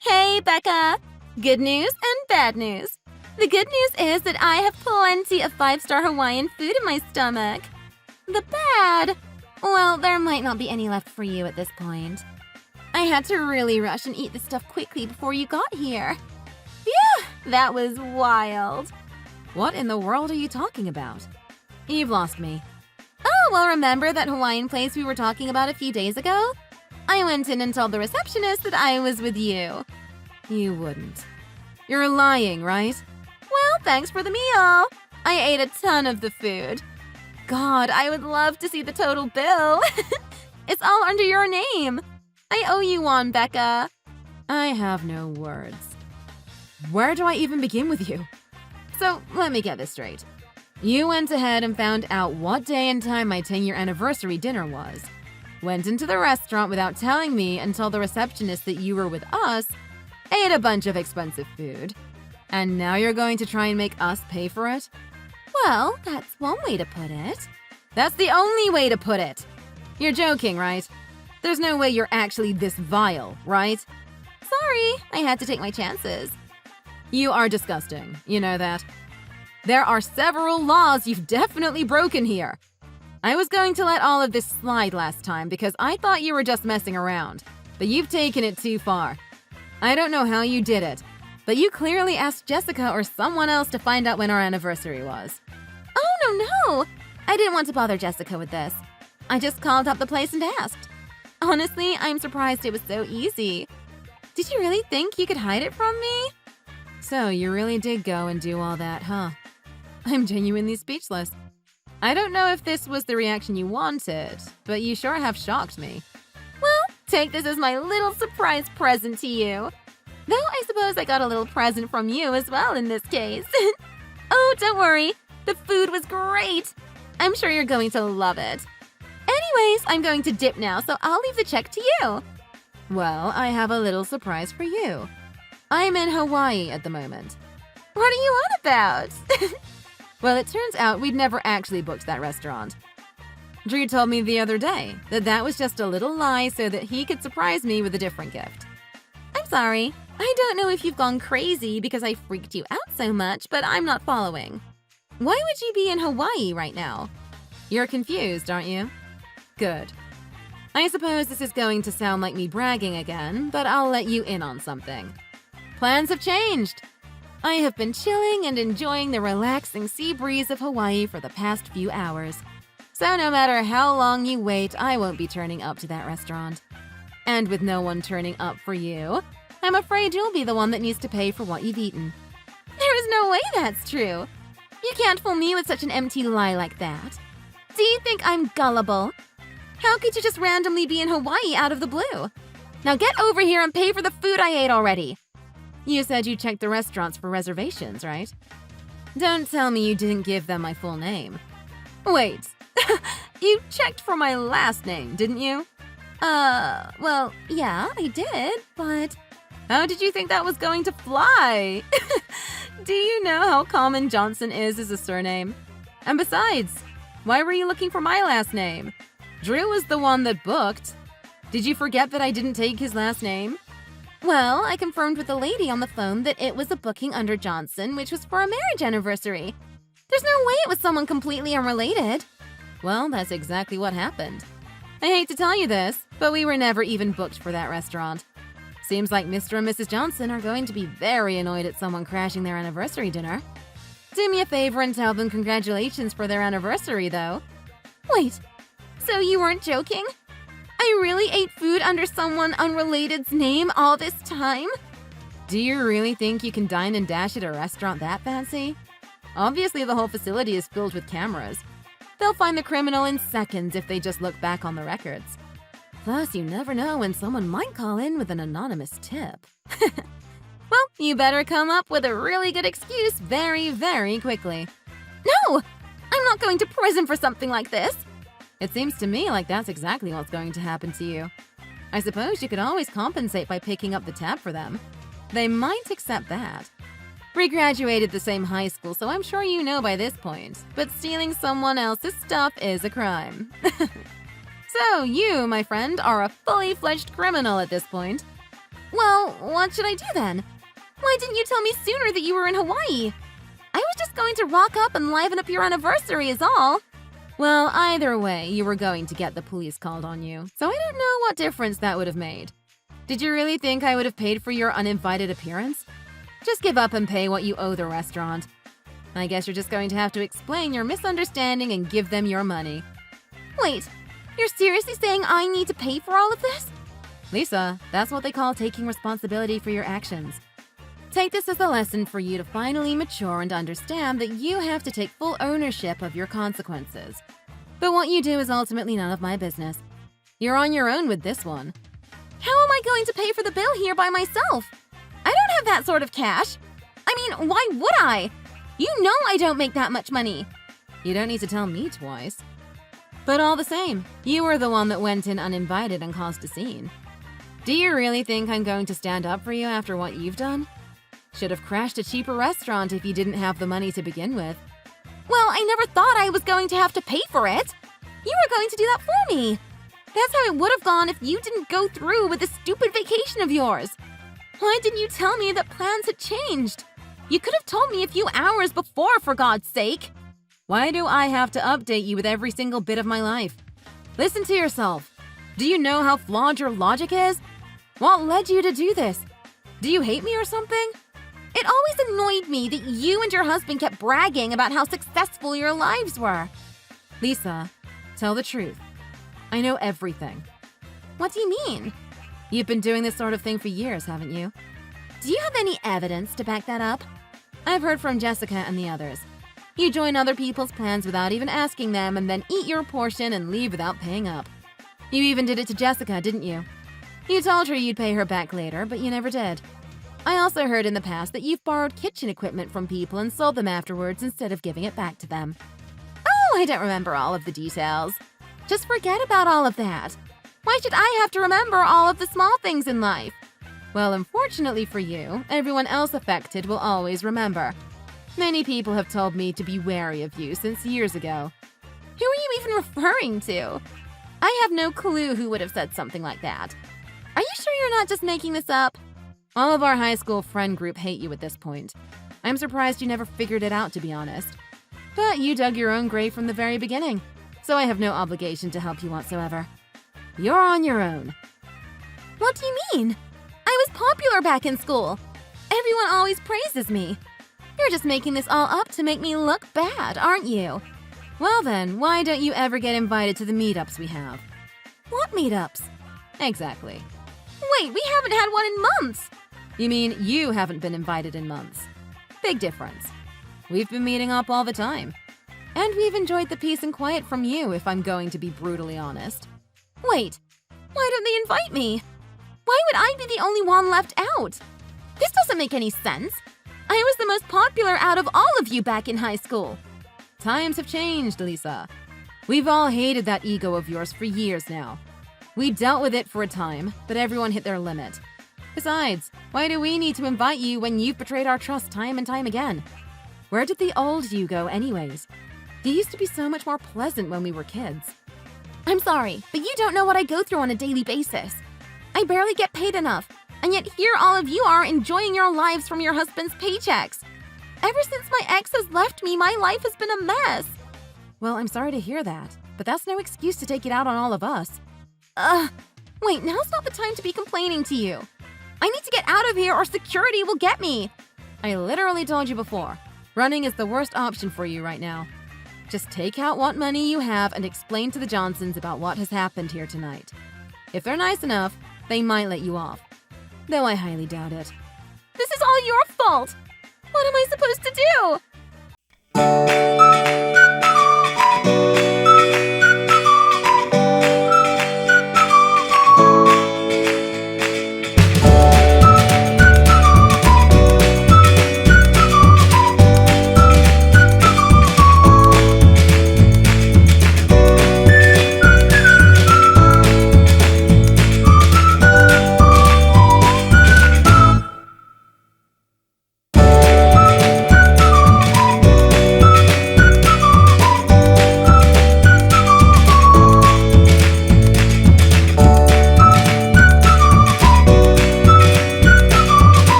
Hey, Becca! Good news and bad news. The good news is that I have plenty of 5-star Hawaiian food in my stomach. The bad? Well, there might not be any left for you at this point. I had to really rush and eat this stuff quickly before you got here. Phew, that was wild. What in the world are you talking about? You've lost me. Oh, well, remember that Hawaiian place we were talking about a few days ago? I went in and told the receptionist that I was with you. You wouldn't. You're lying, right? Well, thanks for the meal. I ate a ton of the food. God, I would love to see the total bill. It's all under your name. I owe you one, Becca. I have no words. Where do I even begin with you? So, let me get this straight. You went ahead and found out what day and time my 10-year anniversary dinner was. Went into the restaurant without telling me and told the receptionist that you were with us, ate a bunch of expensive food, and now you're going to try and make us pay for it? Well, that's one way to put it. That's the only way to put it. You're joking, right? There's no way you're actually this vile, right? Sorry, I had to take my chances. You are disgusting, you know that? There are several laws you've definitely broken here. I was going to let all of this slide last time because I thought you were just messing around, but you've taken it too far. I don't know how you did it, but you clearly asked Jessica or someone else to find out when our anniversary was. Oh, no! I didn't want to bother Jessica with this. I just called up the place and asked. Honestly, I'm surprised it was so easy. Did you really think you could hide it from me? So you really did go and do all that, huh? I'm genuinely speechless. I don't know if this was the reaction you wanted, but you sure have shocked me. Well, take this as my little surprise present to you. Though I suppose I got a little present from you as well in this case. Oh, don't worry. The food was great. I'm sure you're going to love it. Anyways, I'm going to dip now, so I'll leave the check to you. Well, I have a little surprise for you. I'm in Hawaii at the moment. What are you on about? Well, it turns out we'd never actually booked that restaurant. Drew told me the other day that that was just a little lie so that he could surprise me with a different gift. I'm sorry. I don't know if you've gone crazy because I freaked you out so much, but I'm not following. Why would you be in Hawaii right now? You're confused, aren't you? Good. I suppose this is going to sound like me bragging again, but I'll let you in on something. Plans have changed. I have been chilling and enjoying the relaxing sea breeze of Hawaii for the past few hours. So no matter how long you wait, I won't be turning up to that restaurant. And with no one turning up for you, I'm afraid you'll be the one that needs to pay for what you've eaten. There is no way that's true. You can't fool me with such an empty lie like that. Do you think I'm gullible? How could you just randomly be in Hawaii out of the blue? Now get over here and pay for the food I ate already. You said you checked the restaurants for reservations, right? Don't tell me you didn't give them my full name. Wait, you checked for my last name, didn't you? Well, yeah, I did, but... How did you think that was going to fly? Do you know how common Johnson is as a surname? And besides, why were you looking for my last name? Drew was the one that booked. Did you forget that I didn't take his last name? Well, I confirmed with the lady on the phone that it was a booking under Johnson, which was for a marriage anniversary. There's no way it was someone completely unrelated. Well, that's exactly what happened. I hate to tell you this, but we were never even booked for that restaurant. Seems like Mr. and Mrs. Johnson are going to be very annoyed at someone crashing their anniversary dinner. Do me a favor and tell them congratulations for their anniversary, though. Wait, so you weren't joking? I really ate food under someone unrelated's name all this time? Do you really think you can dine and dash at a restaurant that fancy? Obviously, the whole facility is filled with cameras. They'll find the criminal in seconds if they just look back on the records. Plus, you never know when someone might call in with an anonymous tip. Well, you better come up with a really good excuse very, very quickly. No! I'm not going to prison for something like this! It seems to me like that's exactly what's going to happen to you. I suppose you could always compensate by picking up the tab for them. They might accept that. We graduated the same high school, so I'm sure you know by this point, but stealing someone else's stuff is a crime. So you, my friend, are a fully fledged criminal at this point. Well, what should I do then? Why didn't you tell me sooner that you were in Hawaii? I was just going to rock up and liven up your anniversary is all. Well, either way, you were going to get the police called on you, so I don't know what difference that would have made. Did you really think I would have paid for your uninvited appearance? Just give up and pay what you owe the restaurant. I guess you're just going to have to explain your misunderstanding and give them your money. Wait, you're seriously saying I need to pay for all of this? Lisa, that's what they call taking responsibility for your actions. Take this as a lesson for you to finally mature and understand that you have to take full ownership of your consequences. But what you do is ultimately none of my business. You're on your own with this one. How am I going to pay for the bill here by myself? I don't have that sort of cash. I mean, why would I? You know I don't make that much money. You don't need to tell me twice. But all the same, you were the one that went in uninvited and caused a scene. Do you really think I'm going to stand up for you after what you've done? Should have crashed a cheaper restaurant if you didn't have the money to begin with. Well, I never thought I was going to have to pay for it. You were going to do that for me. That's how it would have gone if you didn't go through with this stupid vacation of yours. Why didn't you tell me that plans had changed? You could have told me a few hours before, for God's sake. Why do I have to update you with every single bit of my life? Listen to yourself. Do you know how flawed your logic is? What led you to do this? Do you hate me or something? It always annoyed me that you and your husband kept bragging about how successful your lives were. Lisa, tell the truth. I know everything. What do you mean? You've been doing this sort of thing for years, haven't you? Do you have any evidence to back that up? I've heard from Jessica and the others. You join other people's plans without even asking them and then eat your portion and leave without paying up. You even did it to Jessica, didn't you? You told her you'd pay her back later, but you never did. I also heard in the past that you've borrowed kitchen equipment from people and sold them afterwards instead of giving it back to them. Oh, I don't remember all of the details. Just forget about all of that. Why should I have to remember all of the small things in life? Well, unfortunately for you, everyone else affected will always remember. Many people have told me to be wary of you since years ago. Who are you even referring to? I have no clue who would have said something like that. Are you sure you're not just making this up? All of our high school friend group hate you at this point. I'm surprised you never figured it out, to be honest. But you dug your own grave from the very beginning, so I have no obligation to help you whatsoever. You're on your own. What do you mean? I was popular back in school. Everyone always praises me. You're just making this all up to make me look bad, aren't you? Well then, why don't you ever get invited to the meetups we have? What meetups? Exactly. Wait, we haven't had one in months! You mean you haven't been invited in months? Big difference. We've been meeting up all the time. And we've enjoyed the peace and quiet from you, if I'm going to be brutally honest. Wait, why don't they invite me? Why would I be the only one left out? This doesn't make any sense. I was the most popular out of all of you back in high school. Times have changed, Lisa. We've all hated that ego of yours for years now. We dealt with it for a time, but everyone hit their limit. Besides, why do we need to invite you when you've betrayed our trust time and time again? Where did the old you go anyways? You used to be so much more pleasant when we were kids. I'm sorry, but you don't know what I go through on a daily basis. I barely get paid enough, and yet here all of you are enjoying your lives from your husband's paychecks. Ever since my ex has left me, my life has been a mess. Well, I'm sorry to hear that, but that's no excuse to take it out on all of us. Wait, now's not the time to be complaining to you. I need to get out of here or security will get me. I literally told you before, running is the worst option for you right now. Just take out what money you have and explain to the Johnsons about what has happened here tonight. If they're nice enough, they might let you off. Though I highly doubt it. This is all your fault! What am I supposed to do?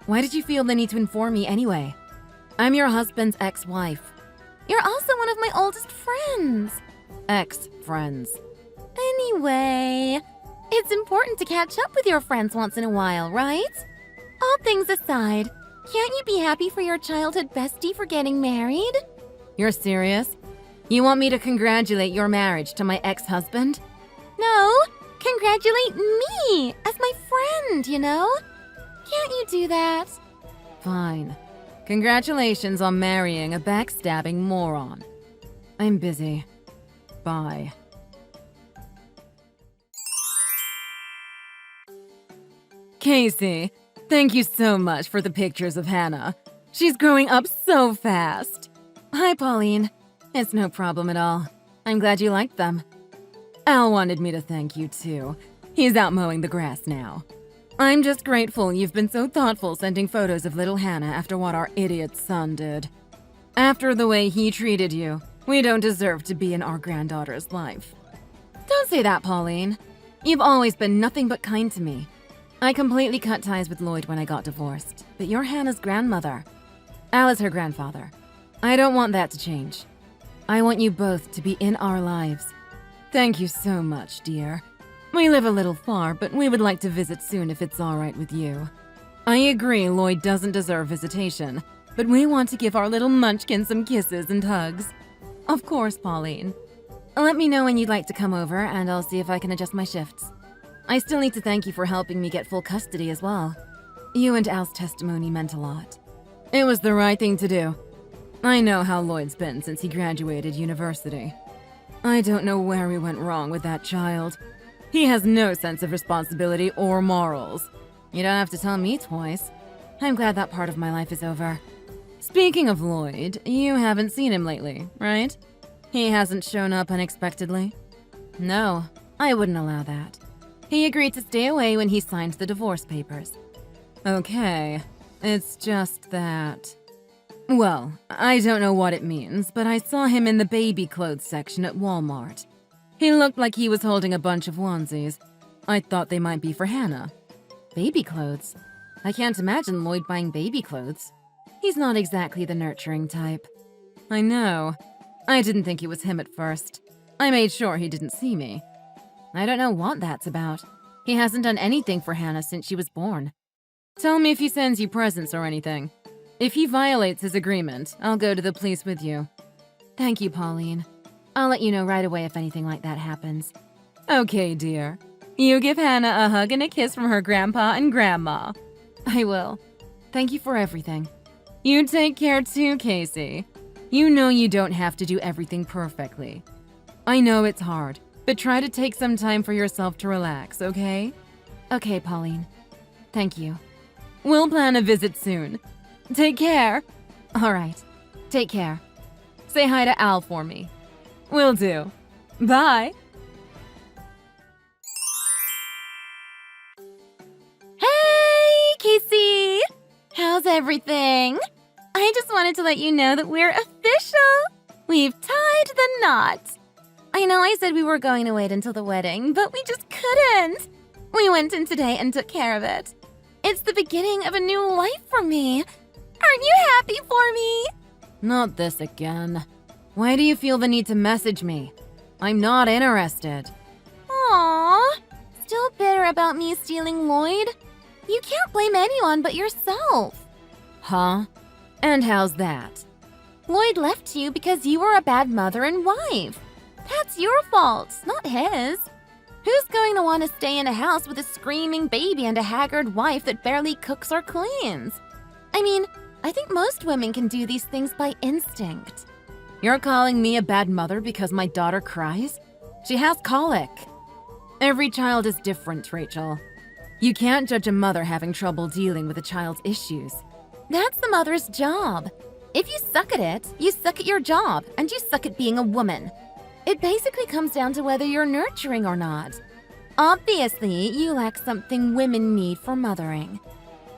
Why did you feel the need to inform me anyway? I'm your husband's ex-wife. You're also one of my oldest friends. Ex-friends. Anyway, it's important to catch up with your friends once in a while, right? All things aside, can't you be happy for your childhood bestie for getting married? You're serious? You want me to congratulate your marriage to my ex-husband? No, congratulate me as my friend, you know? Can't you do that? Fine. Congratulations on marrying a backstabbing moron. I'm busy. Bye. Casey, thank you so much for the pictures of Hannah. She's growing up so fast. Hi, Pauline. It's no problem at all. I'm glad you liked them. Al wanted me to thank you, too. He's out mowing the grass now. I'm just grateful you've been so thoughtful sending photos of little Hannah after what our idiot son did. After the way he treated you, we don't deserve to be in our granddaughter's life. Don't say that, Pauline. You've always been nothing but kind to me. I completely cut ties with Lloyd when I got divorced, but you're Hannah's grandmother. Al is her grandfather. I don't want that to change. I want you both to be in our lives. Thank you so much, dear. We live a little far, but we would like to visit soon if it's all right with you. I agree Lloyd doesn't deserve visitation, but we want to give our little munchkin some kisses and hugs. Of course, Pauline. Let me know when you'd like to come over, and I'll see if I can adjust my shifts. I still need to thank you for helping me get full custody as well. You and Al's testimony meant a lot. It was the right thing to do. I know how Lloyd's been since he graduated university. I don't know where we went wrong with that child. He has no sense of responsibility or morals. You don't have to tell me twice. I'm glad that part of my life is over. Speaking of Lloyd, you haven't seen him lately, right? He hasn't shown up unexpectedly? No, I wouldn't allow that. He agreed to stay away when he signed the divorce papers. Okay, it's just that... Well, I don't know what it means, but I saw him in the baby clothes section at Walmart. He looked like he was holding a bunch of onesies. I thought they might be for Hannah. Baby clothes? I can't imagine Lloyd buying baby clothes. He's not exactly the nurturing type. I know. I didn't think it was him at first. I made sure he didn't see me. I don't know what that's about. He hasn't done anything for Hannah since she was born. Tell me if he sends you presents or anything. If he violates his agreement, I'll go to the police with you. Thank you, Pauline. I'll let you know right away if anything like that happens. Okay, dear. You give Hannah a hug and a kiss from her grandpa and grandma. I will. Thank you for everything. You take care too, Casey. You know you don't have to do everything perfectly. I know it's hard, but try to take some time for yourself to relax, okay? Okay, Pauline. Thank you. We'll plan a visit soon. Take care. All right. Take care. Say hi to Al for me. Will do. Bye. Hey, Casey! How's everything? I just wanted to let you know that we're official. We've tied the knot. I know I said we were going to wait until the wedding, but we just couldn't. We went in today and took care of it. It's the beginning of a new life for me. Aren't you happy for me? Not this again. Why do you feel the need to message me? I'm not interested. Aww. Still bitter about me stealing Lloyd? You can't blame anyone but yourself. Huh? And how's that? Lloyd left you because you were a bad mother and wife. That's your fault, not his. Who's going to want to stay in a house with a screaming baby and a haggard wife that barely cooks or cleans? I mean, I think most women can do these things by instinct. You're calling me a bad mother because my daughter cries? She has colic. Every child is different, Rachel. You can't judge a mother having trouble dealing with a child's issues. That's the mother's job. If you suck at it, you suck at your job, and you suck at being a woman. It basically comes down to whether you're nurturing or not. Obviously, you lack something women need for mothering.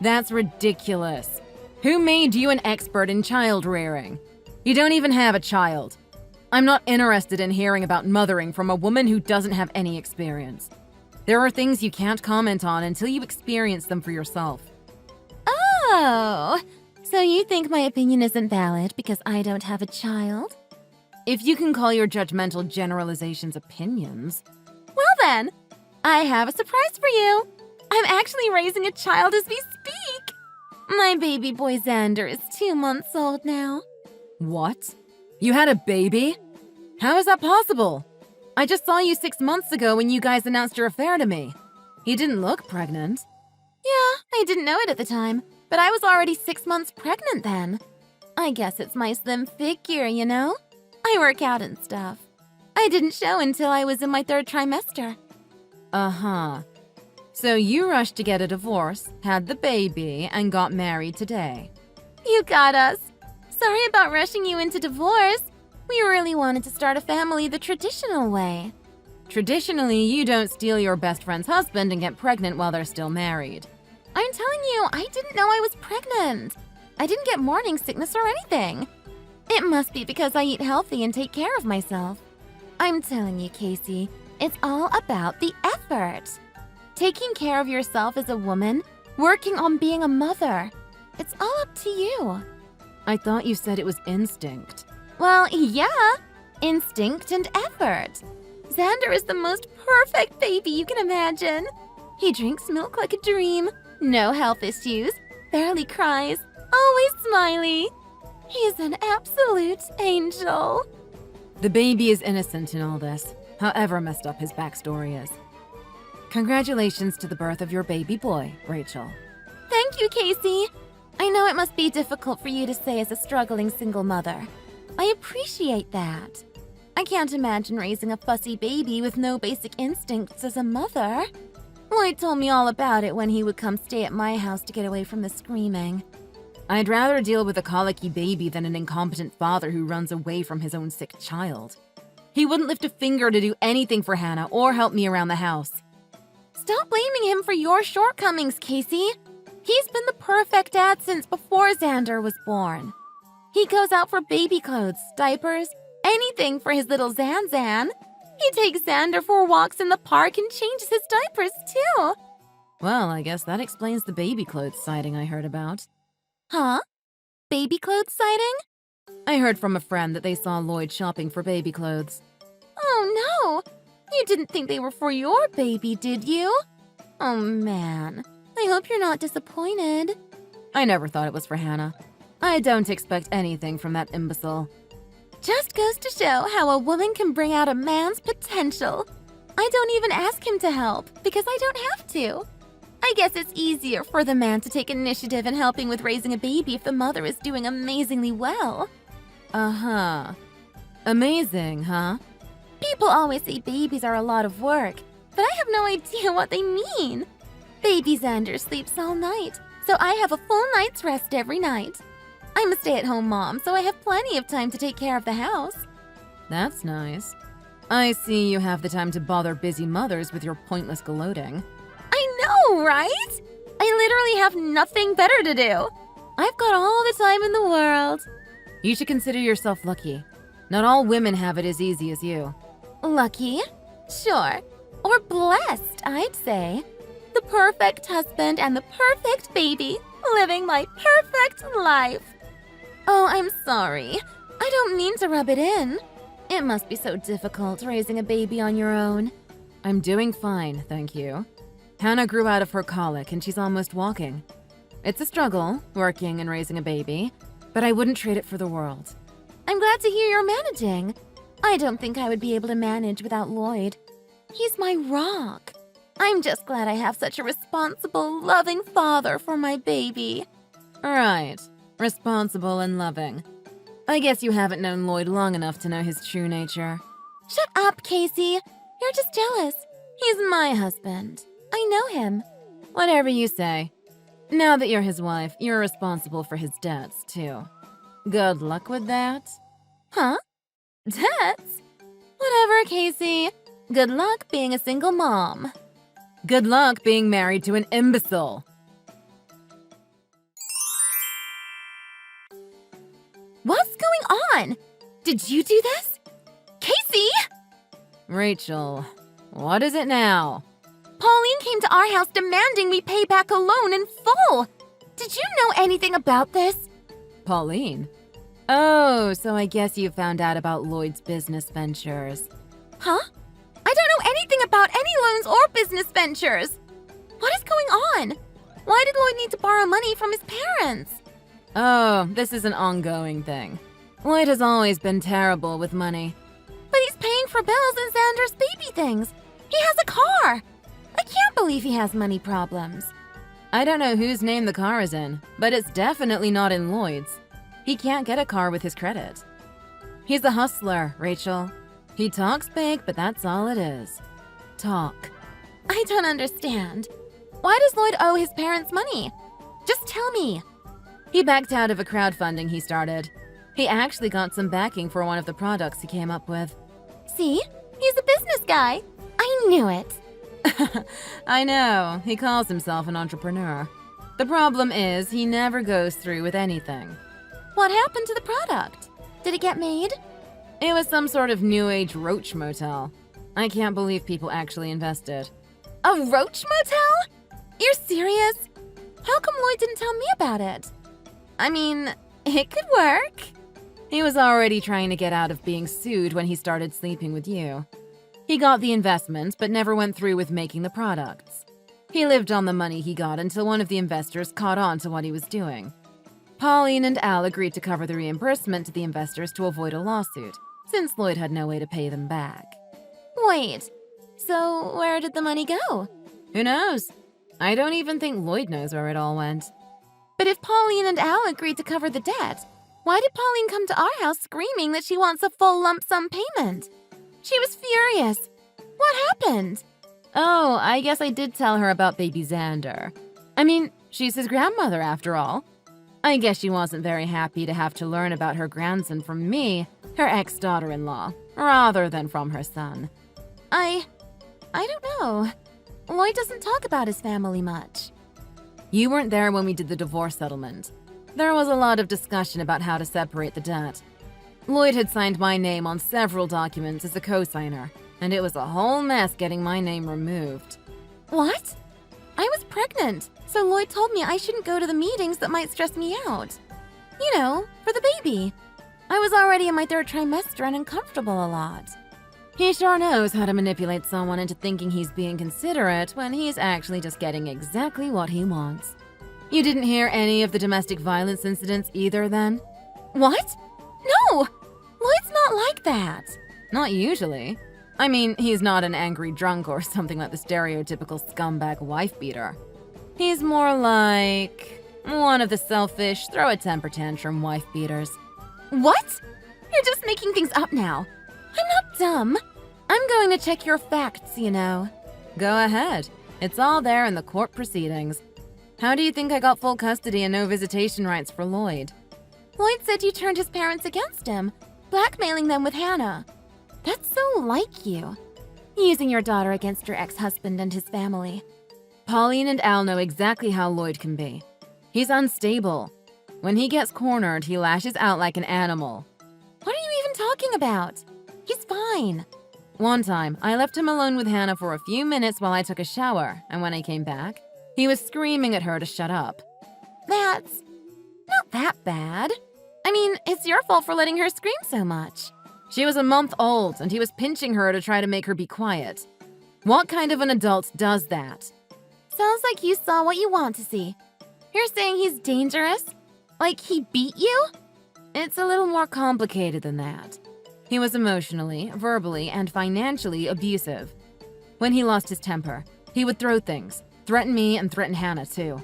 That's ridiculous. Who made you an expert in child rearing? You don't even have a child. I'm not interested in hearing about mothering from a woman who doesn't have any experience. There are things you can't comment on until you experience them for yourself. Oh, so So you think my opinion isn't valid because I don't have a child? If you can call your judgmental generalizations opinions. Well then, I have a surprise for you. I'm actually raising a child as we speak. My baby boy Xander is 2 months old now. What? You had a baby? How is that possible? I just saw you 6 months ago when you guys announced your affair to me. He didn't look pregnant. Yeah, I didn't know it at the time, but I was already 6 months pregnant then. I guess it's my slim figure, you know? I work out and stuff. I didn't show until I was in my 3rd trimester. Uh-huh. So you rushed to get a divorce, had the baby, and got married today. You got us. Sorry about rushing you into divorce. We really wanted to start a family the traditional way. Traditionally, you don't steal your best friend's husband and get pregnant while they're still married. I'm telling you, I didn't know I was pregnant. I didn't get morning sickness or anything. It must be because I eat healthy and take care of myself. I'm telling you, Casey, it's all about the effort. Taking care of yourself as a woman, working on being a mother. It's all up to you. I thought you said it was instinct. Well, yeah, instinct and effort. Xander is the most perfect baby you can imagine. He drinks milk like a dream, no health issues, barely cries, always smiley. He's an absolute angel. The baby is innocent in all this, however messed up his backstory is. Congratulations to the birth of your baby boy, Rachel. Thank you, Casey. I know it must be difficult for you to say as a struggling single mother. I appreciate that. I can't imagine raising a fussy baby with no basic instincts as a mother. Lloyd told me all about it when he would come stay at my house to get away from the screaming. I'd rather deal with a colicky baby than an incompetent father who runs away from his own sick child. He wouldn't lift a finger to do anything for Hannah or help me around the house. Stop blaming him for your shortcomings, Casey. He's been the perfect dad since before Xander was born. He goes out for baby clothes, diapers, anything for his little Zan. He takes Xander for walks in the park and changes his diapers, too. Well, I guess that explains the baby clothes sighting I heard about. Huh? Baby clothes sighting? I heard from a friend that they saw Lloyd shopping for baby clothes. Oh, no. You didn't think they were for your baby, did you? Oh, man. I hope you're not disappointed. I never thought it was for Hannah. I don't expect anything from that imbecile. Just goes to show how a woman can bring out a man's potential. I don't even ask him to help because I don't have to. I guess it's easier for the man to take initiative in helping with raising a baby if the mother is doing amazingly well. Uh-huh. Amazing, huh? People always say babies are a lot of work, but I have no idea what they mean. Baby Xander sleeps all night, so I have a full night's rest every night. I'm a stay-at-home mom, so I have plenty of time to take care of the house. That's nice. I see you have the time to bother busy mothers with your pointless gloating. I know, right? I literally have nothing better to do. I've got all the time in the world. You should consider yourself lucky. Not all women have it as easy as you. Lucky? Sure. Or blessed, I'd say. The perfect husband and the perfect baby, living my perfect life. Oh, I'm sorry. I don't mean to rub it in. It must be so difficult raising a baby on your own. I'm doing fine, thank you. Hannah grew out of her colic and she's almost walking. It's a struggle, working and raising a baby, but I wouldn't trade it for the world. I'm glad to hear you're managing. I don't think I would be able to manage without Lloyd. He's my rock. I'm just glad I have such a responsible, loving father for my baby. Right. Responsible and loving. I guess you haven't known Lloyd long enough to know his true nature. Shut up, Casey. You're just jealous. He's my husband. I know him. Whatever you say. Now that you're his wife, you're responsible for his debts, too. Good luck with that. Huh? Debts? Whatever, Casey. Good luck being a single mom. Good luck being married to an imbecile. What's going on? Did you do this? Casey! Rachel, what is it now? Pauline came to our house demanding we pay back a loan in full. Did you know anything about this? Pauline? Oh, so I guess you found out about Lloyd's business ventures. Huh? I don't know anything about any loans or business ventures. What is going on? Why did Lloyd need to borrow money from his parents? Oh, this is an ongoing thing. Lloyd has always been terrible with money. But he's paying for bills and Xander's baby things. He has a car. I can't believe he has money problems. I don't know whose name the car is in, but it's definitely not in Lloyd's. He can't get a car with his credit. He's a hustler, Rachel. He talks big, but that's all it is. Talk. I don't understand. Why does Lloyd owe his parents money? Just tell me. He backed out of a crowdfunding he started. He actually got some backing for one of the products he came up with. See? He's a business guy. I knew it. I know, he calls himself an entrepreneur. The problem is he never goes through with anything. What happened to the product? Did it get made? It was some sort of new age roach motel. I can't believe people actually invested. A roach motel? You're serious? How come Lloyd didn't tell me about it? I mean, it could work. He was already trying to get out of being sued when he started sleeping with you. He got the investment, but never went through with making the products. He lived on the money he got until one of the investors caught on to what he was doing. Pauline and Al agreed to cover the reimbursement to the investors to avoid a lawsuit, since Lloyd had no way to pay them back. Wait, so where did the money go? Who knows? I don't even think Lloyd knows where it all went. But if Pauline and Al agreed to cover the debt, why did Pauline come to our house screaming that she wants a full lump sum payment? She was furious. What happened? Oh, I guess I did tell her about baby Xander. I mean, she's his grandmother after all. I guess she wasn't very happy to have to learn about her grandson from me, her ex-daughter-in-law, rather than from her son. I don't know. Lloyd doesn't talk about his family much. You weren't there when we did the divorce settlement. There was a lot of discussion about how to separate the debt. Lloyd had signed my name on several documents as a co-signer, and it was a whole mess getting my name removed. What? I was pregnant, so Lloyd told me I shouldn't go to the meetings that might stress me out. You know, for the baby. I was already in my 3rd trimester and uncomfortable a lot. He sure knows how to manipulate someone into thinking he's being considerate when he's actually just getting exactly what he wants. You didn't hear any of the domestic violence incidents either, then? What? No! Lloyd's not like that. Not usually. I mean, he's not an angry drunk or something like the stereotypical scumbag wife-beater. He's more like one of the selfish, throw-a-temper tantrum wife-beaters. What? You're just making things up now. I'm not dumb. I'm going to check your facts, you know. Go ahead. It's all there in the court proceedings. How do you think I got full custody and no visitation rights for Lloyd? Lloyd said you turned his parents against him, blackmailing them with Hannah. That's so like you. Using your daughter against your ex-husband and his family. Pauline and Al know exactly how Lloyd can be. He's unstable. When he gets cornered, he lashes out like an animal. What are you even talking about? He's fine. One time, I left him alone with Hannah for a few minutes while I took a shower, and when I came back, he was screaming at her to shut up. That's not that bad. I mean, it's your fault for letting her scream so much. She was a month old, and he was pinching her to try to make her be quiet. What kind of an adult does that? Sounds like you saw what you want to see. You're saying he's dangerous? Like he beat you? It's a little more complicated than that. He was emotionally, verbally, and financially abusive. When he lost his temper, he would throw things, threaten me, and threaten Hannah, too.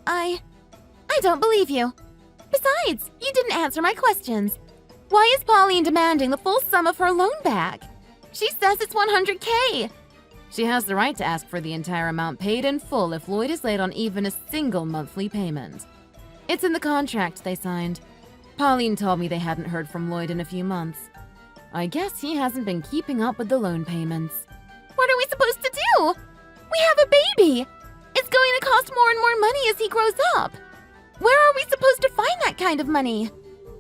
I don't believe you. Besides, you didn't answer my questions. Why is Pauline demanding the full sum of her loan back? She says it's $100K. She has the right to ask for the entire amount paid in full if Lloyd is late on even a single monthly payment. It's in the contract they signed. Pauline told me they hadn't heard from Lloyd in a few months. I guess he hasn't been keeping up with the loan payments. What are we supposed to do? We have a baby. It's going to cost more and more money as he grows up. Where are we supposed to find that kind of money?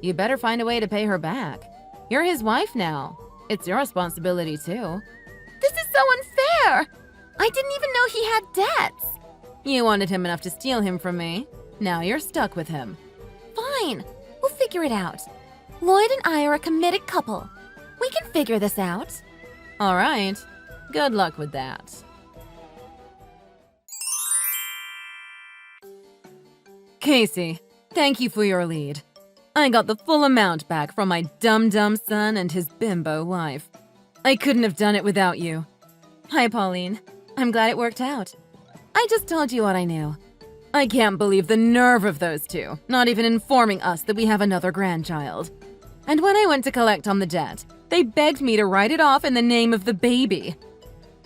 You better find a way to pay her back. You're his wife now. It's your responsibility, too. This is so unfair. I didn't even know he had debts. You wanted him enough to steal him from me. Now you're stuck with him. Fine. We'll figure it out. Lloyd and I are a committed couple. We can figure this out. All right. Good luck with that. Casey, thank you for your lead. I got the full amount back from my dumb son and his bimbo wife. I couldn't have done it without you. Hi, Pauline. I'm glad it worked out. I just told you what I knew. I can't believe the nerve of those two, not even informing us that we have another grandchild. And when I went to collect on the debt, they begged me to write it off in the name of the baby.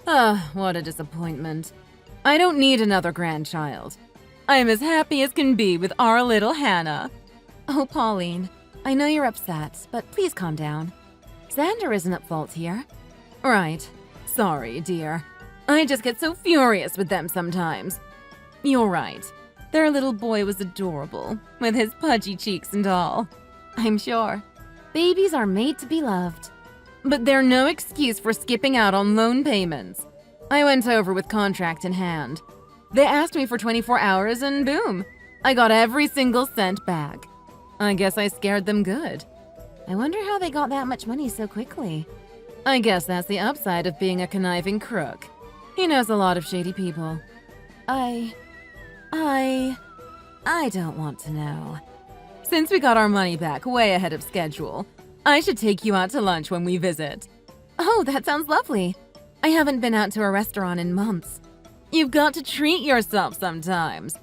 What a disappointment. I don't need another grandchild. I am as happy as can be with our little Hannah. Oh, Pauline, I know you're upset, but please calm down. Xander isn't at fault here. Right. Sorry, dear. I just get so furious with them sometimes. You're right. Their little boy was adorable, with his pudgy cheeks and all. I'm sure. Babies are made to be loved. But they're no excuse for skipping out on loan payments. I went over with contract in hand. They asked me for 24 hours and boom, I got every single cent back. I guess I scared them good. I wonder how they got that much money so quickly. I guess that's the upside of being a conniving crook. He knows a lot of shady people. I don't want to know. Since we got our money back way ahead of schedule, I should take you out to lunch when we visit. Oh, that sounds lovely. I haven't been out to a restaurant in months. You've got to treat yourself sometimes.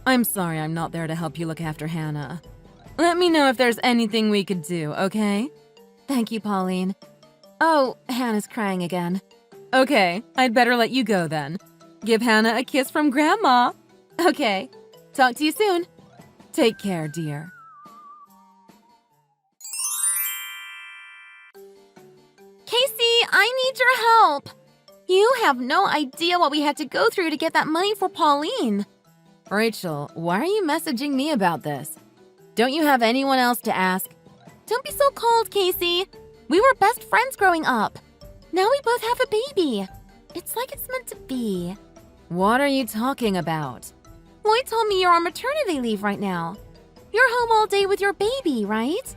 I'm sorry I'm not there to help you look after Hannah. Let me know if there's anything we could do, okay? Thank you, Pauline. Oh, Hannah's crying again. Okay, I'd better let you go then. Give Hannah a kiss from Grandma. Okay, talk to you soon. Take care, dear. Casey, I need your help. You have no idea what we had to go through to get that money for Pauline. Rachel, why are you messaging me about this? Don't you have anyone else to ask? Don't be so cold, Casey. We were best friends growing up. Now we both have a baby. It's like it's meant to be. What are you talking about? Lloyd told me you're on maternity leave right now. You're home all day with your baby, right?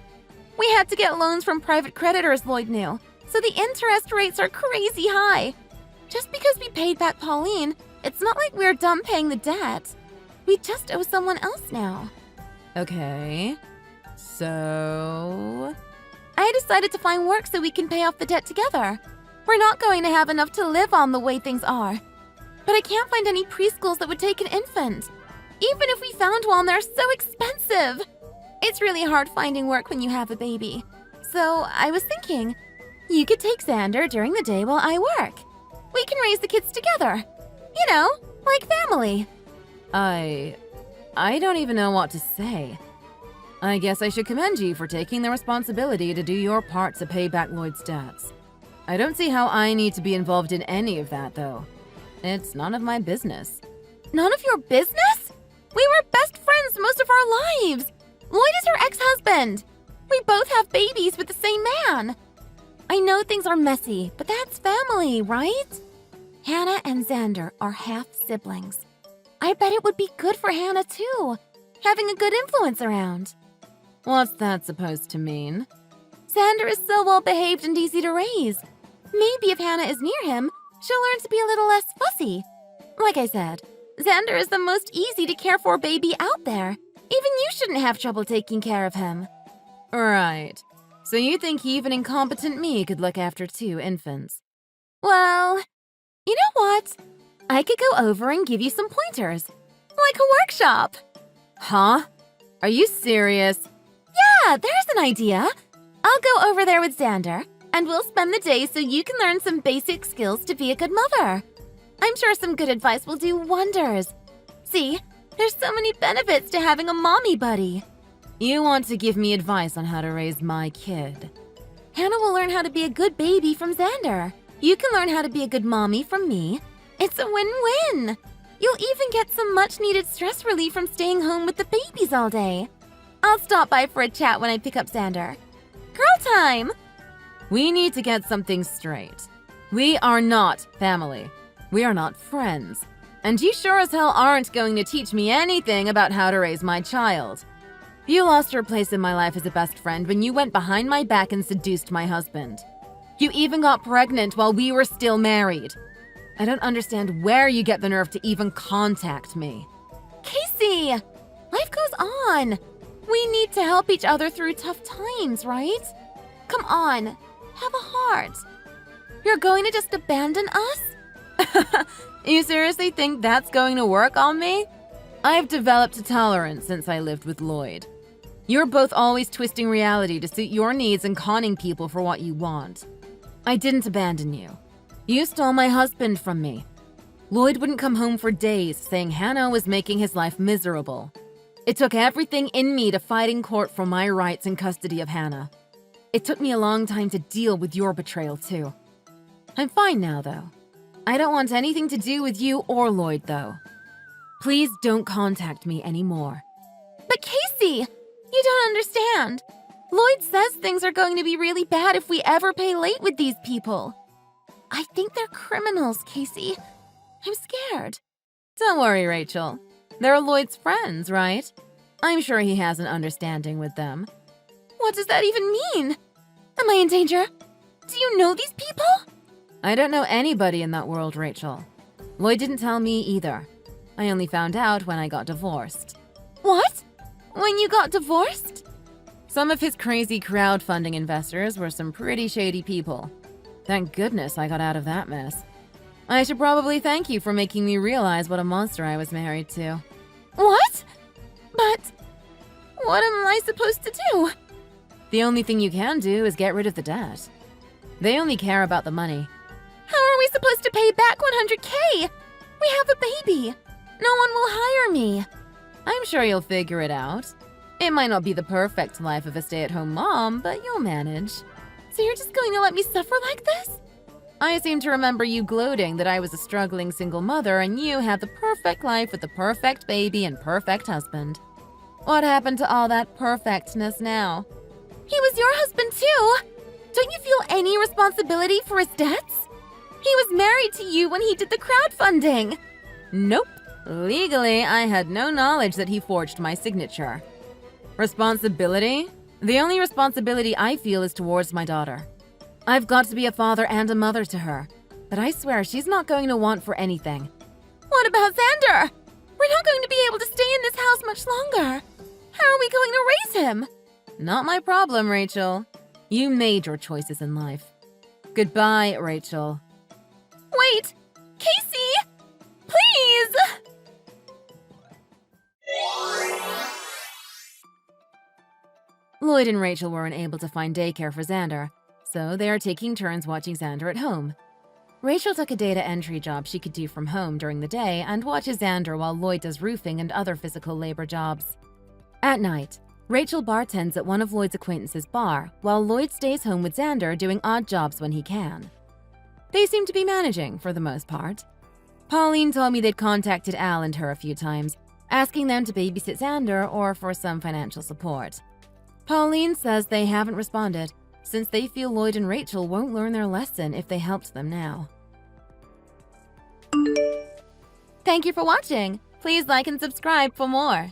We had to get loans from private creditors, Lloyd knew, so the interest rates are crazy high. Just because we paid back Pauline, it's not like we're done paying the debt. We just owe someone else now. Okay, so... I decided to find work so we can pay off the debt together. We're not going to have enough to live on the way things are. But I can't find any preschools that would take an infant. Even if we found one, they're so expensive. It's really hard finding work when you have a baby. So I was thinking, you could take Xander during the day while I work. We can raise the kids together. You know, like family. I don't even know what to say. I guess I should commend you for taking the responsibility to do your part to pay back Lloyd's debts. I don't see how I need to be involved in any of that, though. It's none of my business. None of your business? We were best friends most of our lives. Lloyd is her ex-husband. We both have babies with the same man. I know things are messy, but that's family, right? Hannah and Xander are half siblings. I bet it would be good for Hannah, too, having a good influence around. What's that supposed to mean? Xander is so well-behaved and easy to raise. Maybe if Hannah is near him, she'll learn to be a little less fussy. Like I said, Xander is the most easy to care for baby out there. Even you shouldn't have trouble taking care of him. Right. So you think even incompetent me could look after 2 infants? Well, you know what? I could go over and give you some pointers. Like a workshop. Huh? Are you serious? Yeah, there's an idea. I'll go over there with Xander, and we'll spend the day so you can learn some basic skills to be a good mother. I'm sure some good advice will do wonders. See, there's so many benefits to having a mommy buddy. You want to give me advice on how to raise my kid. Hannah will learn how to be a good baby from Xander. You can learn how to be a good mommy from me. It's a win-win. You'll even get some much-needed stress relief from staying home with the babies all day. I'll stop by for a chat when I pick up Xander. Girl time! We need to get something straight. We are not family. We are not friends. And you sure as hell aren't going to teach me anything about how to raise my child. You lost your place in my life as a best friend when you went behind my back and seduced my husband. You even got pregnant while we were still married. I don't understand where you get the nerve to even contact me. Casey! Life goes on. We need to help each other through tough times, right? Come on, have a heart. You're going to just abandon us? You seriously think that's going to work on me? I've developed a tolerance since I lived with Lloyd. You're both always twisting reality to suit your needs and conning people for what you want. I didn't abandon you. You stole my husband from me. Lloyd wouldn't come home for days, saying Hannah was making his life miserable. It took everything in me to fight in court for my rights and custody of Hannah. It took me a long time to deal with your betrayal, too. I'm fine now, though. I don't want anything to do with you or Lloyd, though. Please don't contact me anymore. But Casey, you don't understand. Lloyd says things are going to be really bad if we ever pay late with these people. I think they're criminals, Casey. I'm scared. Don't worry, Rachel. They're Lloyd's friends, right? I'm sure he has an understanding with them. What does that even mean? Am I in danger? Do you know these people? I don't know anybody in that world, Rachel. Lloyd didn't tell me either. I only found out when I got divorced. What? When you got divorced? Some of his crazy crowdfunding investors were some pretty shady people. Thank goodness I got out of that mess. I should probably thank you for making me realize what a monster I was married to. What? But what am I supposed to do? The only thing you can do is get rid of the debt. They only care about the money. How are we supposed to pay back 100K? We have a baby. No one will hire me. I'm sure you'll figure it out. It might not be the perfect life of a stay-at-home mom, but you'll manage. So you're just going to let me suffer like this? I seem to remember you gloating that I was a struggling single mother and you had the perfect life with the perfect baby and perfect husband. What happened to all that perfectness now? He was your husband too. Don't you feel any responsibility for his debts? He was married to you when he did the crowdfunding. Nope. Legally, I had no knowledge that he forged my signature. Responsibility? The only responsibility I feel is towards my daughter. I've got to be a father and a mother to her, but I swear she's not going to want for anything. What about Xander? We're not going to be able to stay in this house much longer. How are we going to raise him? Not my problem, Rachel. You made your choices in life. Goodbye, Rachel. Wait! Casey! Please! Lloyd and Rachel weren't able to find daycare for Xander, so they are taking turns watching Xander at home. Rachel took a data entry job she could do from home during the day and watches Xander while Lloyd does roofing and other physical labor jobs. At night, Rachel bartends at one of Lloyd's acquaintances' bar, while Lloyd stays home with Xander doing odd jobs when he can. They seem to be managing, for the most part. Pauline told me they'd contacted Al and her a few times, asking them to babysit Xander or for some financial support. Pauline says they haven't responded, since they feel Lloyd and Rachel won't learn their lesson if they helped them now. Thank you for watching. Please like and subscribe for more.